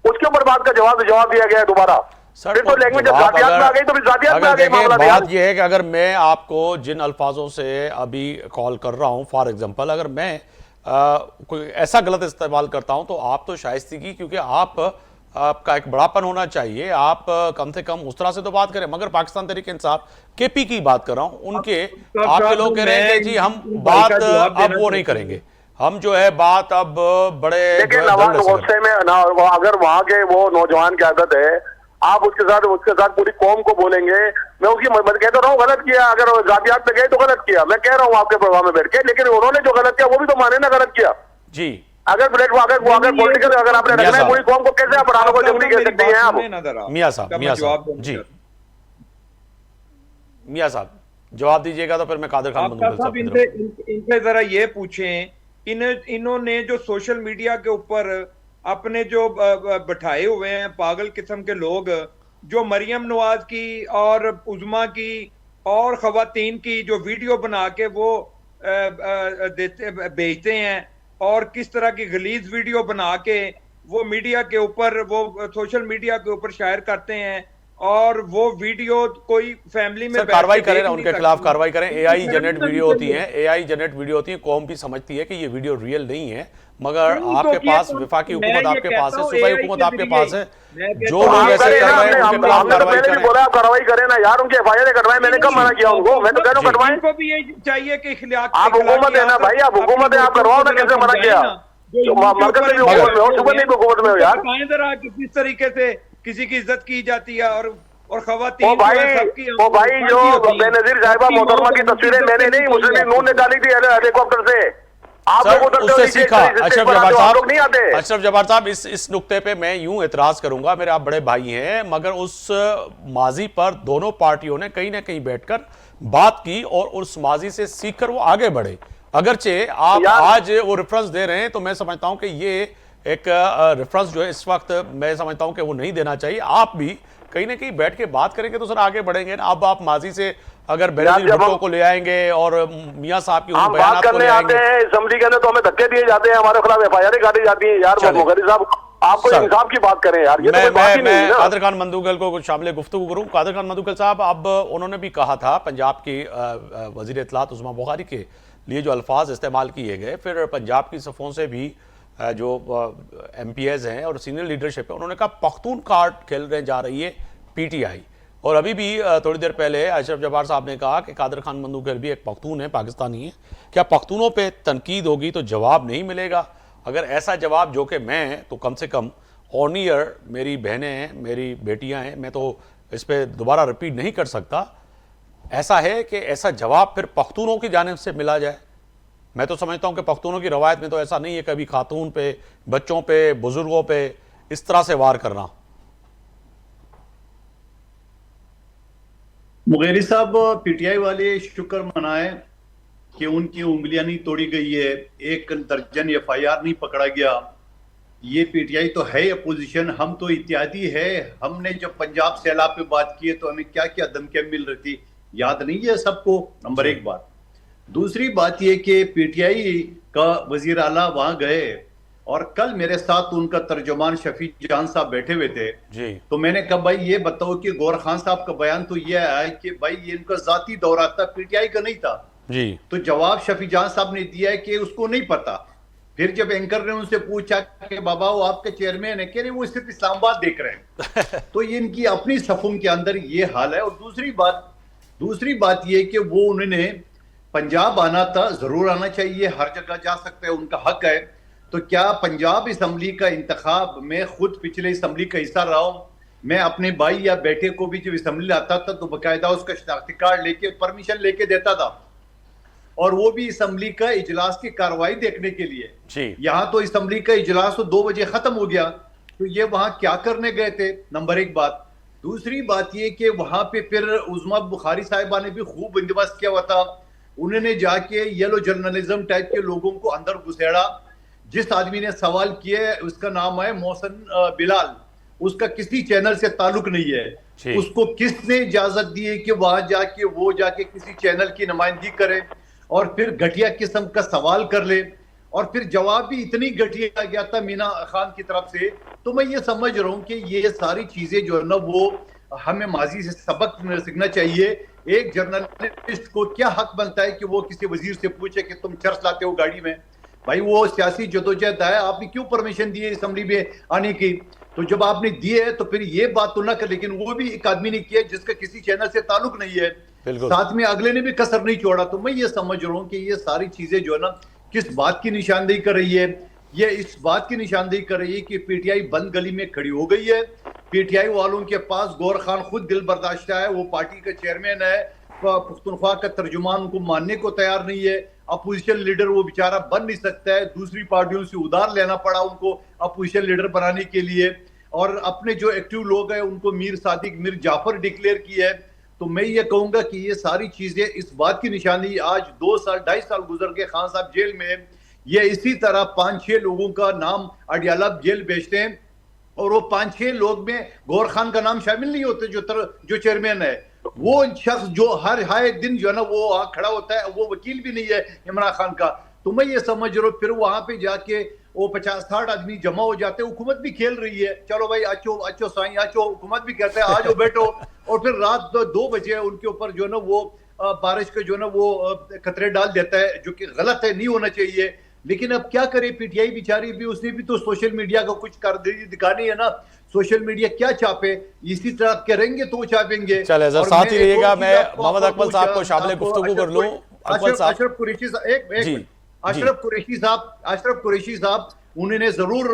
Speaker 4: उसके ऊपर बात का जवाब दिया गया दोबारा। फिर तो लैंग्वेज जब जातियात में आ गई तो फिर जातियात में आ गई मामला।
Speaker 1: बात यह है कि अगर मैं आपको जिन अल्फाजों से अभी कॉल कर रहा हूं, फॉर एग्जांपल अगर मैं कोई ऐसा गलत इस्तेमाल करता हूं तो आप तो शाइस्तगी, क्योंकि आपका एक बड़ापन होना चाहिए, आप कम से कम उस तरह से तो बात करें। मगर पाकिस्तान तहरीक इंसाफ KP की बात कर रहा हूं, उनके आपके लोग कह रहे हैं कि जी हम बात अब वो नहीं करेंगे, हम जो है बात अब बड़े
Speaker 4: गुस्से में ना, अगर वहां के वो नौजवान की आदत है, आप उसके साथ पूरी कौम को बोलेंगे। मैं उसकी मदद कहता रहा हूँ गलत किया, अगर जातियात पे गए तो गलत किया, मैं कह रहा हूँ आपके प्रोग्राम में बैठ के, लेकिन उन्होंने जो गलत किया वो भी तो माने ना गलत किया
Speaker 1: जी।
Speaker 4: अगर पॉलिटिकल अगर आपने रखना है पूरी कौम को, कैसे आप पढ़ानों को जंगली कह सकते हैं आप?
Speaker 1: मियां साहब जी, मियां साहब जवाब दीजिएगा तो फिर मैं कादिर खान
Speaker 5: साहब इनसे जरा ये पूछें, इन्होंने जो सोशल मीडिया के ऊपर अपने जो बैठाए हुए हैं पागल किस्म के लोग, जो मरियम नवाज की और उज़मा की और खवातीन की जो वीडियो बना के वो बेचते हैं, और किस तरह की गलीज वीडियो बना के वो मीडिया के ऊपर, वो सोशल मीडिया के ऊपर शायर करते हैं, और वो वीडियो कोई फैमिली में
Speaker 1: कार्रवाई करें ना, उनके खिलाफ कार्रवाई करें। AI जनरेट वीडियो होती है, AI जनरेट वीडियो होती है, कौम भी समझती है कि ये वीडियो रियल नहीं है, मगर आपके पास वफाकी हुकूमत आपके पास है, सूबाई हुकूमत आपके पास है, जो लोग ऐसे कर रहे हैं उनके खिलाफ कार्रवाई करें।
Speaker 4: बोला कार्रवाई करें ना यार, उनके FIR कटवाएं, मैंने कब मना किया उनको? मैं तो कह रहा हूं कटवाएं।
Speaker 5: उनको भी ये चाहिए कि
Speaker 4: आप हुकूमत है ना भाई, आप हुकूमत है, आप करवाओ ना, कैसे मना किया? मरकज में भी हुकूमत में हो, सुबह नहीं हुकूमत में हो यार।
Speaker 5: किस तरीके से किसी की इज्जत की जाती है और खवातीन
Speaker 4: वो भाई जो बेनजीर साहिबा मोहतरमा की तस्वीरें मैंने नहीं, मुस्लिम लीग नून ने डाली थी हेलीकॉप्टर से, आप लोग
Speaker 1: उससे सीखा। अशरफ जब्बार
Speaker 4: साहब,
Speaker 1: अशरफ जब्बार साहब इस नुक्ते पे मैं यूं एतराज करूंगा, मेरे आप बड़े भाई हैं, मगर उस माजी पर दोनों पार्टियों ने कहीं ना कहीं बैठकर बात की और उस माजी से सीखकर वो आगे बढ़े। अगरचे आप आज वो रेफरेंस दे रहे हैं तो मैं समझता हूं कि ये एक रेफरेंस जो है इस वक्त मैं समझता हूं कि वो नहीं देना चाहिए। आप भी कहीं ना कहीं बैठ के बात करेंगे तो सर आगे बढ़ेंगे ना। अब आप माजी से अगर बेनजीर भुट्टो को ले आएंगे और मियां साहब की
Speaker 4: हम बात करने आते हैं असेंबली के अंदर तो हमें धक्के दिए जाते हैं, हमारे खिलाफ FIR काटी जाती है यार। मुगैरी साहब आपको इंसाफ की बात करें यार, ये तो बात ही नहीं है ना।
Speaker 1: कादिर खान मंदूगल को कुछ शामिल गुफ्तगू करूं। कादिर खान मंदूगल साहब, अब उन्होंने भी कहा था पंजाब की वजीर इत्तलात उज़मा बुखारी के लिए जो अल्फाज इस्तेमाल किए गए, फिर पंजाब की सफ़ों से भी जो MPs हैं और सीनियर लीडरशिप है, उन्होंने कहा पख्तून कार्ड खेलने जा रही है PTI। और अभी भी थोड़ी देर पहले अशरफ जब्बार साहब ने कहा कि कादर खान मंदूकल भी एक पख्तून है, पाकिस्तानी है। क्या पख्तूनों पे तनकीद होगी तो जवाब नहीं मिलेगा? अगर ऐसा जवाब, जो कि मैं तो कम से कम ऑन ईयर, मेरी बहनें हैं, मेरी बेटियां हैं, मैं तो इस पर दोबारा रिपीट नहीं कर सकता, ऐसा है कि ऐसा जवाब फिर पख्तूनों की जानिब से मिला जाए। मैं तो समझता हूं कि पख्तूनों की रवायत में तो ऐसा नहीं है कभी खातून पे, बच्चों पे, बुजुर्गों पे इस तरह से वार करना।
Speaker 3: मुगेरी साहब, PTI वाले शुक्र मनाए कि उनकी उंगलियां नहीं तोड़ी गई है, 1 दर्जन FIR नहीं पकड़ा गया। ये PTI तो है अपोजिशन, हम तो इत्यादी है। हमने जब पंजाब सैलाब पे बात की है तो हमें क्या क्या धमकियां मिल रही थी, याद नहीं है सबको? नंबर 1 बात। दूसरी बात ये कि PTI का वजीर आला वहां गए और कल मेरे साथ उनका तर्जुमान शफी जान साहब बैठे हुए थे
Speaker 1: जी।
Speaker 3: तो मैंने कहा भाई ये बताओ कि गौर खान साहब का बयान तो ये आया कि भाई ये इनका जाती दौरा था, PTI का नहीं था
Speaker 1: जी।
Speaker 3: तो जवाब शफी जान साहब ने दिया है कि उसको नहीं पता। फिर जब एंकर ने उनसे पूछा कि बाबा वो आपके चेयरमैन है, कह रहे वो सिर्फ इस्लामाबाद देख रहे हैं। तो ये इनकी अपनी सफों के अंदर ये हाल है। और दूसरी बात ये कि वो उन्होंने पंजाब आना था, जरूर आना चाहिए, हर जगह जा सकते हैं, उनका हक है। तो क्या पंजाब असम्बली का इंतखाब, मैं खुद पिछले असम्बली का हिस्सा रहा हूं, मैं अपने भाई या बेटे को भी जब असम्बली आता था तो बाकायदा उसका शनाख्ती कार्ड लेके परमिशन लेके देता था, और वो भी असम्बली का इजलास की कार्रवाई देखने के लिए। यहाँ तो असम्बली का इजलास तो 2 बजे खत्म हो गया, तो ये वहां क्या करने गए थे? नंबर 1 बात। दूसरी बात ये कि वहां पे फिर उज़मा बुखारी साहिबा ने भी खूब बंदोबस्त किया हुआ था। उन्होंने जाके येलो जर्नलिज्म टाइप के लोगों को अंदर घुसेड़ा। जिस आदमी ने सवाल किए उसका नाम है मोहसिन बिलाल, उसका किसी चैनल से ताल्लुक नहीं है। उसको किसने इजाजत दी है कि वहां जाके वो जाके किसी चैनल की नुमाइंदगी करे और फिर घटिया किस्म का सवाल कर ले? और फिर जवाब भी इतनी घटिया गया था मीना खान की तरफ से। तो मैं ये समझ रहा हूं कि ये सारी चीजें जो है ना वो हमें माजी से सबक सीखना चाहिए। एक जर्नलिस्ट को क्या हक बनता है कि वो किसी वजीर से पूछे कि तुम चर्च लाते हो गाड़ी में? भाई वो सियासी जदोजहद है, आपने क्यों परमिशन दी है असम्बली में आने की? तो जब आपने दिए है तो फिर ये बात तो ना कर, लेकिन वो भी एक आदमी ने किया जिसका किसी चैनल से ताल्लुक नहीं है, साथ में अगले ने भी कसर नहीं छोड़ा। तो मैं ये समझ रहा हूं कि ये सारी चीजें जो है ना किस बात की निशानदेही कर रही है? ये इस बात की निशानदेही कर रही है कि PTI बंद गली में खड़ी हो गई है। PTI वालों के पास गौर खान खुद दिल बर्दाश्त है, वो पार्टी का चेयरमैन है, पुख्तनख्वा का तर्जुमान उनको मानने को तैयार नहीं है। अपोजिशन लीडर वो बेचारा बन नहीं सकता है, दूसरी पार्टियों से उधार लेना पड़ा उनको अपोजिशन लीडर बनाने के लिए। और अपने जो एक्टिव लोग हैं उनको मीर सादिक, मीर जाफर डिक्लेयर किया है। तो मैं ये कहूंगा कि ये सारी चीजें इस बात की निशानी, आज 2 साल 2.5 साल गुजर के खान साहब जेल में, ये इसी तरह 5-6 लोगों का नाम अडियाला जेल भेजते हैं और वो 5-6 लोग में गौर खान का नाम शामिल नहीं होते जो चेयरमैन है। वो शख्स जो हर दिन जो है ना वो वहां खड़ा होता है, वो वकील भी नहीं है इमरान खान का। तो मैं ये समझ रहा हूँ फिर वहां पे जाके वो 50-60 आदमी जमा हो जाते हैं, हुकूमत भी खेल रही है, चलो भाई अच्छो साईं अच्छो, हुकूमत भी कहते हैं आ जाओ बैठो। और फिर रात 2 बजे उनके ऊपर जो है ना वो बारिश के जो है ना वो खतरे डाल देता है, जो कि गलत है, नहीं होना चाहिए। लेकिन अब क्या करे PTI बेचारी भी, उसने भी तो सोशल मीडिया का कुछ कारदगी दिखानी है ना। सोशल मीडिया क्या छापे, इसी तरह करेंगे तो चापेंगे।
Speaker 1: चले साथ ही रहिएगा, मैं मोहम्मद अकमल साहब को शामिल गुफ्तगू कर लूं।
Speaker 3: अशरफ कुरैशी साहब, अशरफ कुरैशी साहब उन्होंने जरूर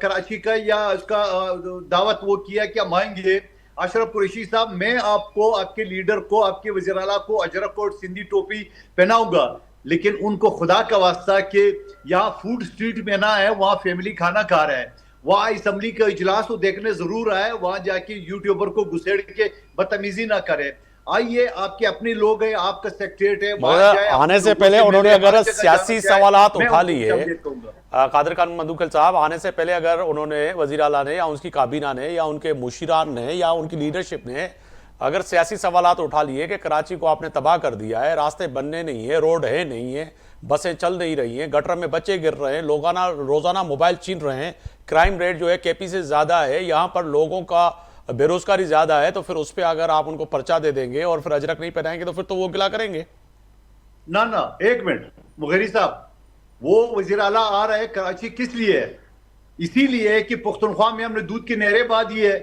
Speaker 3: कराची का या उसका दावत वो किया कि हम आएंगे। अशरफ कुरैशी साहब, मैं आपको, आपके लीडर को, आपके वज़ीर आला को अजरक और सिंधी टोपी पहनाऊंगा, लेकिन उनको खुदा का वास्ता कि यहाँ फूड स्ट्रीट में ना है, वहाँ फैमिली खाना खा रहा है, वहाँ असम्बली का इजलास तो देखने जरूर आए, वहां जाके यूट्यूबर को घुसेड़ के बदतमीजी ना करे। आइए, आपके अपने लोग हैं, आपका सेक्रेटरीट है,
Speaker 1: आने से पहले उन्होंने अगर सियासी सवालात उठा लिए, कादर खान मंदूकल साहब, आने से पहले अगर उन्होंने वजीर आला ने या उसकी काबीना ने या उनके मुशीरान ने या उनकी लीडरशिप ने अगर सियासी सवालात उठा लिए कि कराची को आपने तबाह कर दिया है, रास्ते बनने नहीं है, रोड है नहीं है, बसें चल नहीं रही हैं, गटर में बच्चे गिर रहे हैं, रोजाना मोबाइल छीन रहे हैं, क्राइम रेट जो है KP से ज्यादा है, यहाँ पर लोगों का बेरोजगारी ज्यादा है, तो फिर उस पर अगर आप उनको पर्चा दे देंगे और फिर अजरक नहीं पहनाएंगे तो फिर तो वो गिला करेंगे।
Speaker 3: ना, एक मिनट मुगेरी साहब, वो वजीर आला आ रहा है कराची किस लिए है? इसीलिए कि पुख्तनख्वा में हमने दूध की नहरें बहा दी है,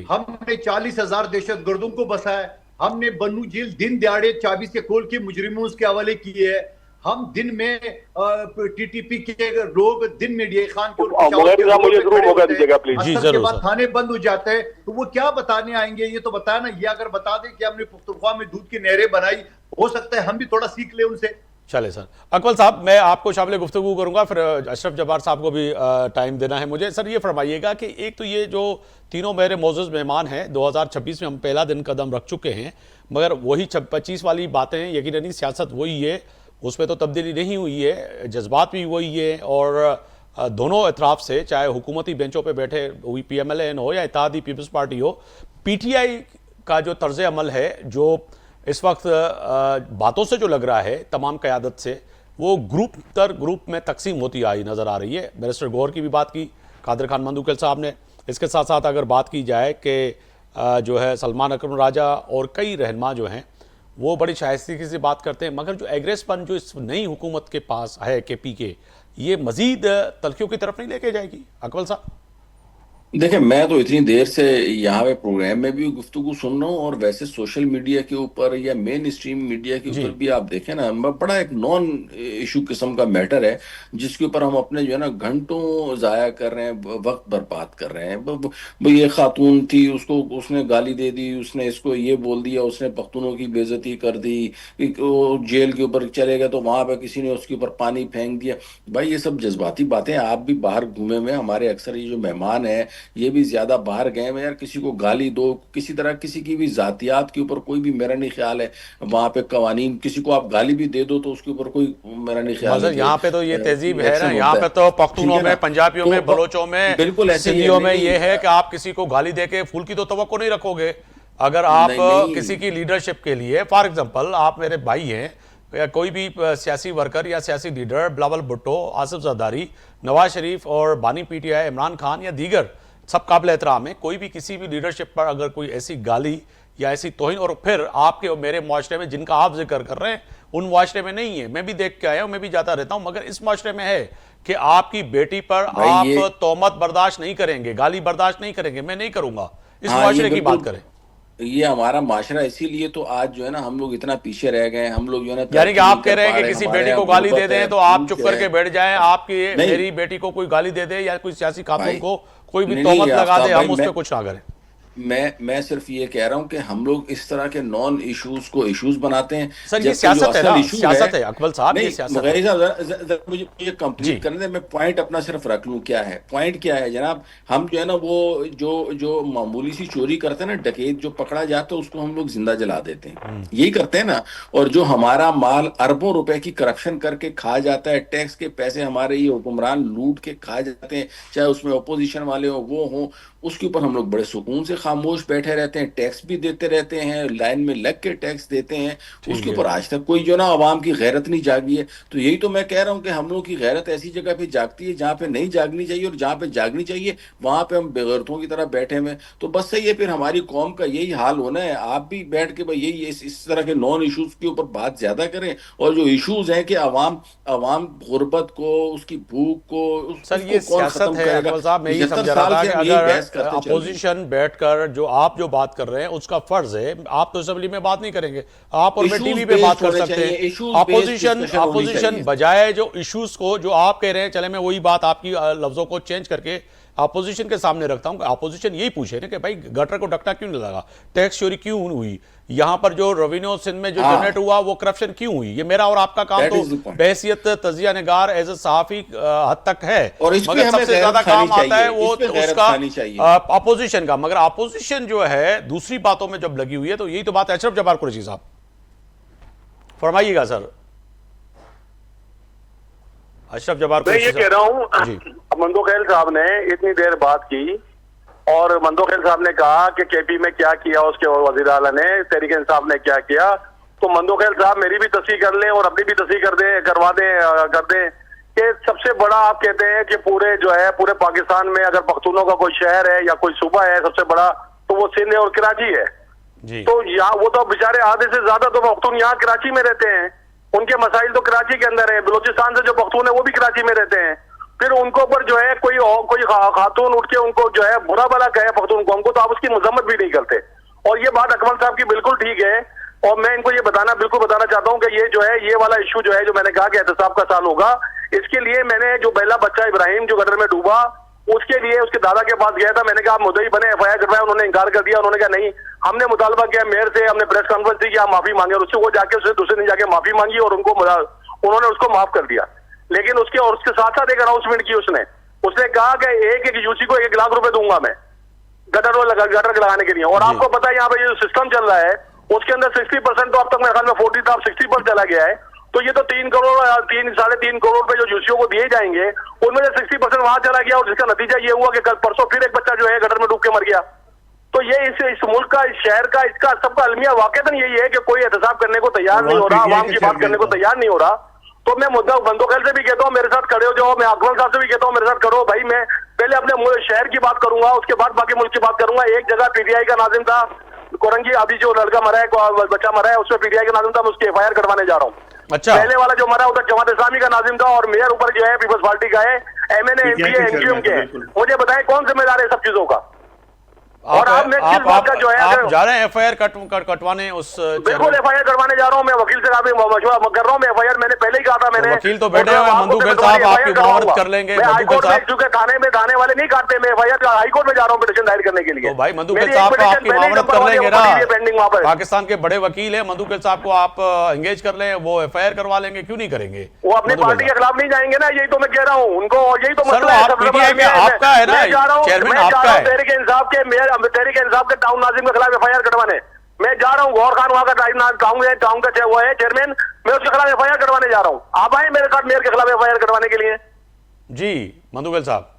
Speaker 3: हमने 40,000 दहशतगर्दों को बसाया, हमने बन्नू जेल दिन दिहाड़े चाबी से खोल के मुजरिमों उसके हवाले किए है, हम दिन में टीटीपी के लोग दिन में डीए खान के
Speaker 4: मुझे जरूर मौका दीजिएगा प्लीज।
Speaker 1: जी
Speaker 3: के
Speaker 1: जरूर
Speaker 3: बाद
Speaker 1: सर।
Speaker 3: थाने बंद हो जाते हैं, तो वो क्या बताने आएंगे? ये तो बताया ना, ये अगर बता दें कि हमने पुख्तनख्वा में दूध की नहरें बनाई, हो सकता है हम भी थोड़ा सीख ले उनसे।
Speaker 1: चले सर। अकमल साहब, मैं आपको शामिल गुफ्तगू करूंगा, फिर अशरफ जब्बार साहब को भी टाइम देना है मुझे। सर ये फरमाइएगा कि एक तो ये जो तीनों मेरे मोअज़्ज़ज़ मेहमान हैं, 2026 में हम पहला दिन कदम रख चुके हैं, मगर वही 25 वाली बातें, यकीनन सियासत वही है, उसमें तो तब्दीली नहीं हुई है, जज्बात भी वही है, और दोनों अतराफ से, चाहे हुकूमती बेंचों पर बैठे हुई PMLN हो या इत्तेहादी पीपल्स पार्टी हो, PTI का जो तर्ज अमल है, जो इस वक्त बातों से जो लग रहा है तमाम क़यादत से, वो ग्रुप में तकसीम होती आई नज़र आ रही है। बैरिस्टर गौहर की भी बात की कादिर खान मंदुकल साहब ने। इसके साथ साथ अगर बात की जाए कि जो है सलमान अकरम राजा और कई रहनुमा जो हैं वो बड़ी शाइस्तगी से बात करते हैं, मगर जो एग्रेसपन जो इस नई हुकूमत के पास है KP के, ये मज़ीद तलखियों की तरफ नहीं लेके जाएगी? अकमल साहब
Speaker 2: देखिए, मैं तो इतनी देर से यहाँ पे प्रोग्राम में भी गुफ्तगू सुन रहा हूँ, और वैसे सोशल मीडिया के ऊपर या मेन स्ट्रीम मीडिया के ऊपर भी आप देखें ना, बड़ा एक नॉन इशू किस्म का मैटर है, जिसके ऊपर हम अपने जो है ना घंटों जाया कर रहे हैं, वक्त बर्बाद कर रहे हैं। ये खातून थी, उसको उसने गाली दे दी, उसने इसको ये बोल दिया, उसने पख्तूनों की बेइज्जती कर दी, जेल के ऊपर चले गए तो वहां पर किसी ने उसके ऊपर पानी फेंक दिया। भाई ये सब जज्बाती बातें, आप भी बाहर घूमे हुए, हमारे अक्सर ये जो मेहमान है ये भी ज्यादा बाहर गए हैं यार। किसी को गाली दो, किसी तरह किसी की भी जातियात के ऊपर कोई भी मेरा नहीं ख्याल है वहां पे कवानीन, किसी को आप गाली भी दे दो तो उसके ऊपर कोई मेरा नहीं ख्याल है।
Speaker 1: यहाँ पे तो ये तहजीब है ना, यहाँ पे तो पख्तूनों में, पंजाबियों में, बलोचों में,
Speaker 2: बिल्कुल
Speaker 1: सिंधियों में ये है कि आप किसी को गाली देके फूल की तो तवक्को नहीं रखोगे। अगर आप किसी की लीडरशिप के लिए, फॉर एग्जाम्पल आप मेरे भाई हैं, या कोई भी सियासी वर्कर या सियासी लीडर, बिलावल भुट्टो, आसिफ जरदारी, नवाज शरीफ और बानी PTI इमरान खान या दीगर सब काबिल एहतराम है, कोई भी किसी भी लीडरशिप पर अगर कोई ऐसी गाली या ऐसी तौहीन, और फिर आपके और मेरे मुआशरे में जिनका आप जिक्र कर रहे हैं उन मुआशरे में नहीं है, मैं भी देख के आया हूं, मैं भी जाता रहता हूं, मगर इस मुआशरे में है कि आपकी बेटी पर आप तोहमत बर्दाश्त नहीं करेंगे, गाली बर्दाश्त नहीं करेंगे, मैं नहीं करूंगा। इस मुआशरे की बात करें।
Speaker 2: ये हमारा माशरा, इसीलिए तो आज जो है ना हम लोग इतना पीछे रह गए, हम लोग जो है ना,
Speaker 1: यानी कि आप कह रहे हैं कि किसी बेटी को गाली दे दें तो आप चुप करके बैठ जाएं, आपकी मेरी बेटी को कोई गाली दे दे या कोई सियासी खातून को कोई भी तोहमत लगा दे, हम उस पर कुछ ना करें।
Speaker 2: मैं सिर्फ ये कह रहा हूं कि हम लोग इस तरह के नॉन इश्यूज को इश्यूज बनाते हैं।
Speaker 1: सर ये सियासत है ना, सियासत है अकबल साहब, ये सियासत है।
Speaker 2: मुझे कंप्लीट करने दे, मैं पॉइंट अपना सिर्फ रख लूं। क्या है पॉइंट? क्या है जनाब, हम जो है ना वो जो मामूली सी चोरी करते हैं ना, डकैत जो पकड़ा जाता है उसको हम लोग जिंदा जला देते हैं, यही करते हैं ना। और जो हमारा माल अरबों रुपए की करप्शन करके खा जाता है, टैक्स के पैसे हमारे ये हुक्मरान लूट के खा जाते हैं, चाहे उसमें अपोजिशन वाले हो वो हो, उसके ऊपर हम लोग बड़े सुकून से खामोश बैठे रहते हैं, टैक्स भी देते रहते हैं, लाइन में लग के टैक्स देते हैं, उसके ऊपर आज तक कोई जो ना आवाम की गैरत नहीं जागी है। तो यही तो मैं कह रहा हूं कि हम लोग की गैरत ऐसी जगह पे जागती है जहां पे नहीं जागनी चाहिए, और जहां पे जागनी चाहिए वहां पे हम बेगैरतों की तरह बैठे हुए। तो बस सही है, फिर हमारी कौम का यही हाल होना है। आप भी बैठ के भाई यही इस तरह के नॉन इशूज के ऊपर बात ज्यादा करें, और जो इशूज हैं कि अवाम गुर्बत को, उसकी भूख को,
Speaker 1: सर ये सियासत है अकबर साहब, मैं ये समझ रहा था कि अगर अपोजिशन बैठकर जो आप जो बात कर रहे हैं उसका फर्ज है, आप तो असेंबली में बात नहीं करेंगे, आप और मैं टीवी पे बात कर सकते हैं। अपोजिशन बजाय जो इश्यूज को जो आप कह रहे हैं, चले मैं वही बात आपकी लफ्जों को चेंज करके अपोजिशन के सामने रखता हूं। अपोजिशन यही पूछे ना कि भाई गटर को ढकना क्यों नहीं लगा, टैक्स चोरी क्यों हुई, यहां पर जो रेवेन्यू सिंध में जो जनरेट हुआ वो करप्शन क्यों हुई। ये मेरा और आपका काम तो बहसियत तजिया निगार एज ए सहाफी हद तक है, मगर सबसे ज्यादा काम आता है वो उसका अपोजिशन का। मगर अपोजिशन जो है दूसरी बातों में जब लगी हुई है, तो यही तो बात है। अशरफ जब्बार कुरैशी साहब फरमाइएगा। सर अशरफ जब्बार,
Speaker 4: मैं ये कह रहा हूं, मंदोखेल साहब ने इतनी देर बात की और मंदोखेल साहब ने कहा कि केपी में क्या किया उसके वजीर आला ने, तहरीक इंसाफ ने क्या किया। तो मंदोखेल साहब मेरी भी तस्दीक कर लें और अपनी भी तस्दीक कर दें कि सबसे बड़ा आप कहते हैं कि पूरे जो है पूरे पाकिस्तान में अगर पख्तूनों का कोई शहर है या कोई सूबा है सबसे बड़ा, तो वो सिंध और कराची है। तो यहाँ वो तो बेचारे आधे से ज्यादा तो पख्तून यहाँ कराची में रहते हैं, उनके मसाइल तो कराची के अंदर है। बलूचिस्तान से जो पख्तून है वो भी कराची में रहते हैं। फिर उनको पर जो है कोई खातून उठ के उनको जो है बुरा भला कहे पख्तून को, हमको तो आप उसकी मजम्मत भी नहीं करते। और ये बात अकमल साहब की बिल्कुल ठीक है, और मैं इनको ये बिल्कुल बताना चाहता हूँ कि ये जो है ये वाला इशू जो है, जो मैंने कहा कि एहतसाब का साल होगा, इसके लिए मैंने जो पहला बच्चा इब्राहिम जो गटर में डूबा, उसके लिए उसके दादा के पास गया था। मैंने कहा आप मुद्दई बने, FIR करवाया, उन्होंने इनकार कर दिया। उन्होंने कहा नहीं, हमने मुतालबा किया मेयर से, हमने प्रेस कॉन्फ्रेंस की, आप माफी मांगे, और उससे वो जाके उससे दूसरे दिन जाके माफी मांगी और उन्होंने उसको माफ कर दिया। लेकिन उसके साथ साथ एक अनाउंसमेंट की उसने कहा कि एक यूसी को 1 लाख रुपए दूंगा मैं गटर लगाने के लिए। और आपको पता है यहाँ पे जो सिस्टम चल रहा है उसके अंदर 60% तो अब तक मेरे ख्याल में 40 था, अब 60 पर चला गया है। तो ये तो 3 करोड़ 3.5 करोड़ रुपए जो यूसीओ को दिए जाएंगे, उनमें से 60% वहां चला गया, और जिसका नतीजा ये हुआ कि कल परसों फिर एक बच्चा जो है गटर में डूब के मर गया। तो ये इस मुल्क का, इस शहर का, इसका सबका अलमिया वाकईतन यही है कि कोई एहतसाब करने को तैयार नहीं हो रहा, आवाम की बात करने को तैयार नहीं हो रहा। तो मैं मुद्दा बंदोखैल से भी कहता हूँ मेरे साथ खड़े हो जाओ, मैं अकमल साहब से भी कहता हूँ मेरे साथ करो भाई। मैं पहले अपने शहर की बात करूंगा, उसके बाद बाकी मुल्क की बात करूंगा। एक जगह PTI का नाजिम था कोरंगी, अभी जो लड़का मरा है, बच्चा मरा है, उसमें PTI का नाजिम था, मैं उसकी FIR करवाने जा रहा हूँ।
Speaker 1: अच्छा,
Speaker 4: पहले वाला जो मरा उधर जमात इस्लामी का नाजिम था, और मेयर ऊपर जो है पीपल्स पार्टी का है, MNA MPA NQM के। मुझे बताएं कौन जिम्मेदार है सब चीजों का। और
Speaker 1: आप जा रहे हैं FIR कटवाने उस?
Speaker 4: बिल्कुल FIR करवाने जा रहा हूं मैं, वकील से मशवरा कर रहा हूं मैं। FIR मैंने पहले ही कहा था, मैंने
Speaker 1: वकील तो बैठे हुए हैं मंदू खेल साहब, आपकी मुआवरत कर लेंगे मंदू खेल साहब।
Speaker 4: क्योंकि थाने वाले नहीं काटते, मैं FIR हाईकोर्ट में जा रहा हूं पिटीशन दायर करने के लिए।
Speaker 1: तो भाई मंदू खेल साहब को आपकी मुआवरत कर लेंगे ना, पाकिस्तान के बड़े वकील है मंदू खेल साहब को आप एंगेज कर लें, वो FIR करवा लेंगे, क्यों नहीं करेंगे?
Speaker 4: वो अपनी पार्टी के खिलाफ नहीं जाएंगे ना, यही तो मैं कह रहा हूँ उनको, यही तो मसला है।
Speaker 1: PTI में आपका है ना चेयरमैन, आपका है।
Speaker 4: तहरीक इंसाफ के मेयर, तहरीक इंसाफ के टाउन नाजिम के खिलाफ FIR करवाने मैं जा रहा हूँ। गौर खान वहां का टाउन का वो है चेयरमैन, मैं उसके खिलाफ FIR करवाने जा रहा हूँ। आप आए मेरे साथ मेयर के खिलाफ FIR करवाने के लिए।
Speaker 1: जी मंदू खेल साहब।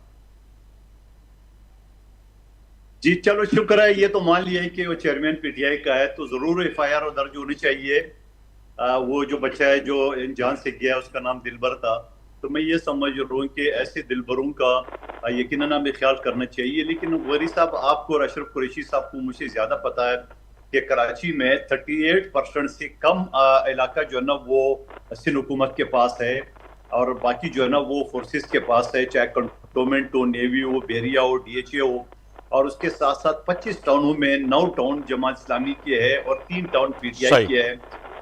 Speaker 3: जी चलो शुक्र है, ये तो मान लिया है कि वो चेयरमैन PTI का है, तो जरूर FIR दर्ज होनी चाहिए। वो जो बच्चा है जो जान से गया, उसका नाम दिलबर था, तो मैं ये समझ रहा हूँ कि ऐसे दिलबरों का यकीनन हमें ख्याल करना चाहिए। लेकिन वरी साहब, आपको और अशरफ कुरैशी साहब को मुझे ज्यादा पता है कि कराची में 38% से कम इलाका जो है ना वो सिंध हुकूमत के पास है, और बाकी जो है ना वो फोर्सेस के पास है, चाहे कंटोनमेंट हो, नेवी हो, बेरिया हो, DHA हो। और उसके साथ साथ 25 टाउनों में 9 टाउन जमात इस्लामी के है और 3 टाउन PTI के है,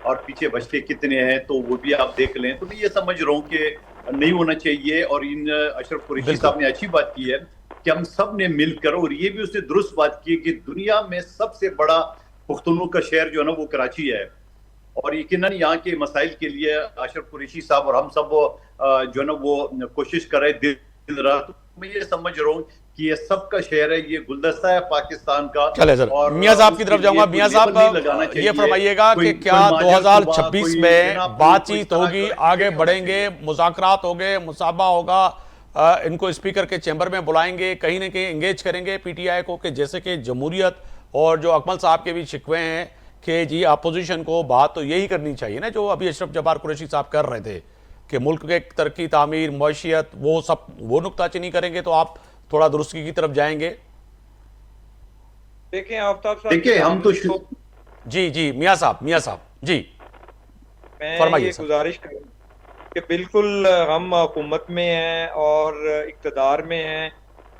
Speaker 3: और पीछे बचते कितने हैं तो वो भी आप देख लें। तो मैं ये समझ रहा हूँ कि नहीं होना चाहिए। और इन अशरफ कुरैशी साहब ने अच्छी बात की है कि हम सब ने मिलकर, और ये भी उसने दुरुस्त बात की कि दुनिया में सबसे बड़ा पुख्तनों का शहर जो है ना वो कराची है, और यकीनन यहाँ के मसाइल के लिए अशरफ कुरैशी साहब और हम सब जो है ना वो कोशिश कर रहे दिन रात। मैं ये समझ रहा हूँ कि ये सबका शहर है, ये गुलदस्ता है पाकिस्तान का।
Speaker 1: चले सर, मियां साहब की तरफ जाऊंगा। मियां साहब ये फरमाइएगा कि क्या 2026 में बातचीत होगी, आगे बढ़ेंगे, मुज़ाकरात होंगे, मुसाबा होगा, इनको स्पीकर के चैम्बर में बुलाएंगे, कहीं ना कहीं एंगेज करेंगे PTI को, कि जैसे कि जमहूरियत और जो अकमल साहब के भी शिकवे हैं कि जी अपोजिशन को बात तो यही करनी चाहिए ना जो अभी अशरफ जब्बार कुरैशी साहब कर रहे थे कि मुल्क के तरक्की, तामीर, मईशियत, वो सब वो नुक्ताचीनी करेंगे तो आप थोड़ा दुरुस्ती की तरफ जाएंगे।
Speaker 5: देखिए आफ्ताब साहब,
Speaker 3: देखिए हम तो
Speaker 1: जी मियां साहब जी
Speaker 5: मैं ये गुजारिश करूँ कि बिल्कुल हम हुकूमत में हैं और इक्तदार में हैं,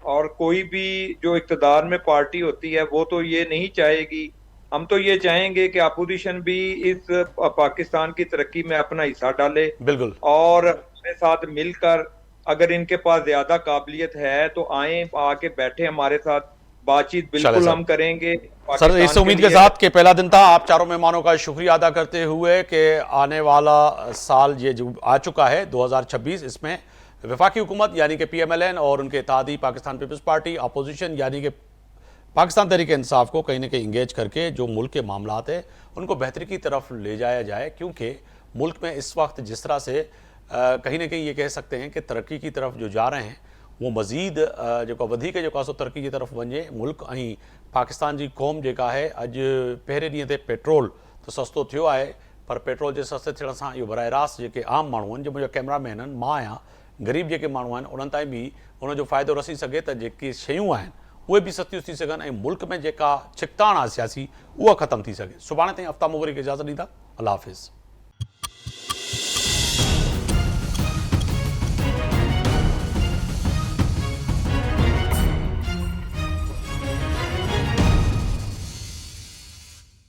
Speaker 5: और कोई भी जो इक्तदार में पार्टी होती है वो तो ये नहीं चाहेगी, हम तो ये चाहेंगे कि अपोजिशन भी इस पाकिस्तान की तरक्की में अपना हिस्सा डाले,
Speaker 1: बिल्कुल, और
Speaker 5: हमारे साथ मिलकर अगर इनके पास ज्यादा काबिलियत है तो आए, आके बैठे हमारे साथ, बातचीत बिल्कुल हम करेंगे।
Speaker 1: सर इस उम्मीद के साथ कि पहला दिन था, आप चारों मेहमानों का शुक्रिया अदा करते हुए कि आने वाला साल ये जो आ चुका है 2026, इसमें वफाकी हुकूमत यानी कि PMLN और उनके इत्तेहादी पाकिस्तान पीपल्स पार्टी, अपोजिशन यानी कि पाकिस्तान तहरीक इंसाफ को कहीं ना कहीं इंगेज करके जो मुल्क के मामलात है उनको बेहतरी की तरफ ले जाया जाए, क्योंकि मुल्क में इस वक्त जिस तरह से कहीं ना कहीं ये कह सकते हैं कि तरक्की की तरफ जो जा रहे हैं वो मज़ीद जो वधी के जो कासो तरक्की की तरफ वञे। मुल्क ऐं पाकिस्तान जी क़ौम जेका है अॼु पहिरें ॾींहं ते पेट्रोल तो सस्तो थियो आहे, पर पेट्रोल जे सस्ते थियण सां इहो बराह रास्त जेके आम माण्हू आहिनि, जो मुंहिंजा कैमरामैन आहिनि, मां आहियां, ग़रीब जेके माण्हू आहिनि उन्हनि ताईं बि उनजो फ़ाइदो रसी सघे त जेकी शयूं आहिनि उहे बि सस्तियूं थी सघनि ऐं मुल्क में जेका छिकताण आहे सियासी उहा ख़तमु थी सघे। सुभाणे ताईं हफ़्ता मुबरक इजाज़त ॾींदा। अल्लाह हाफ़िज़।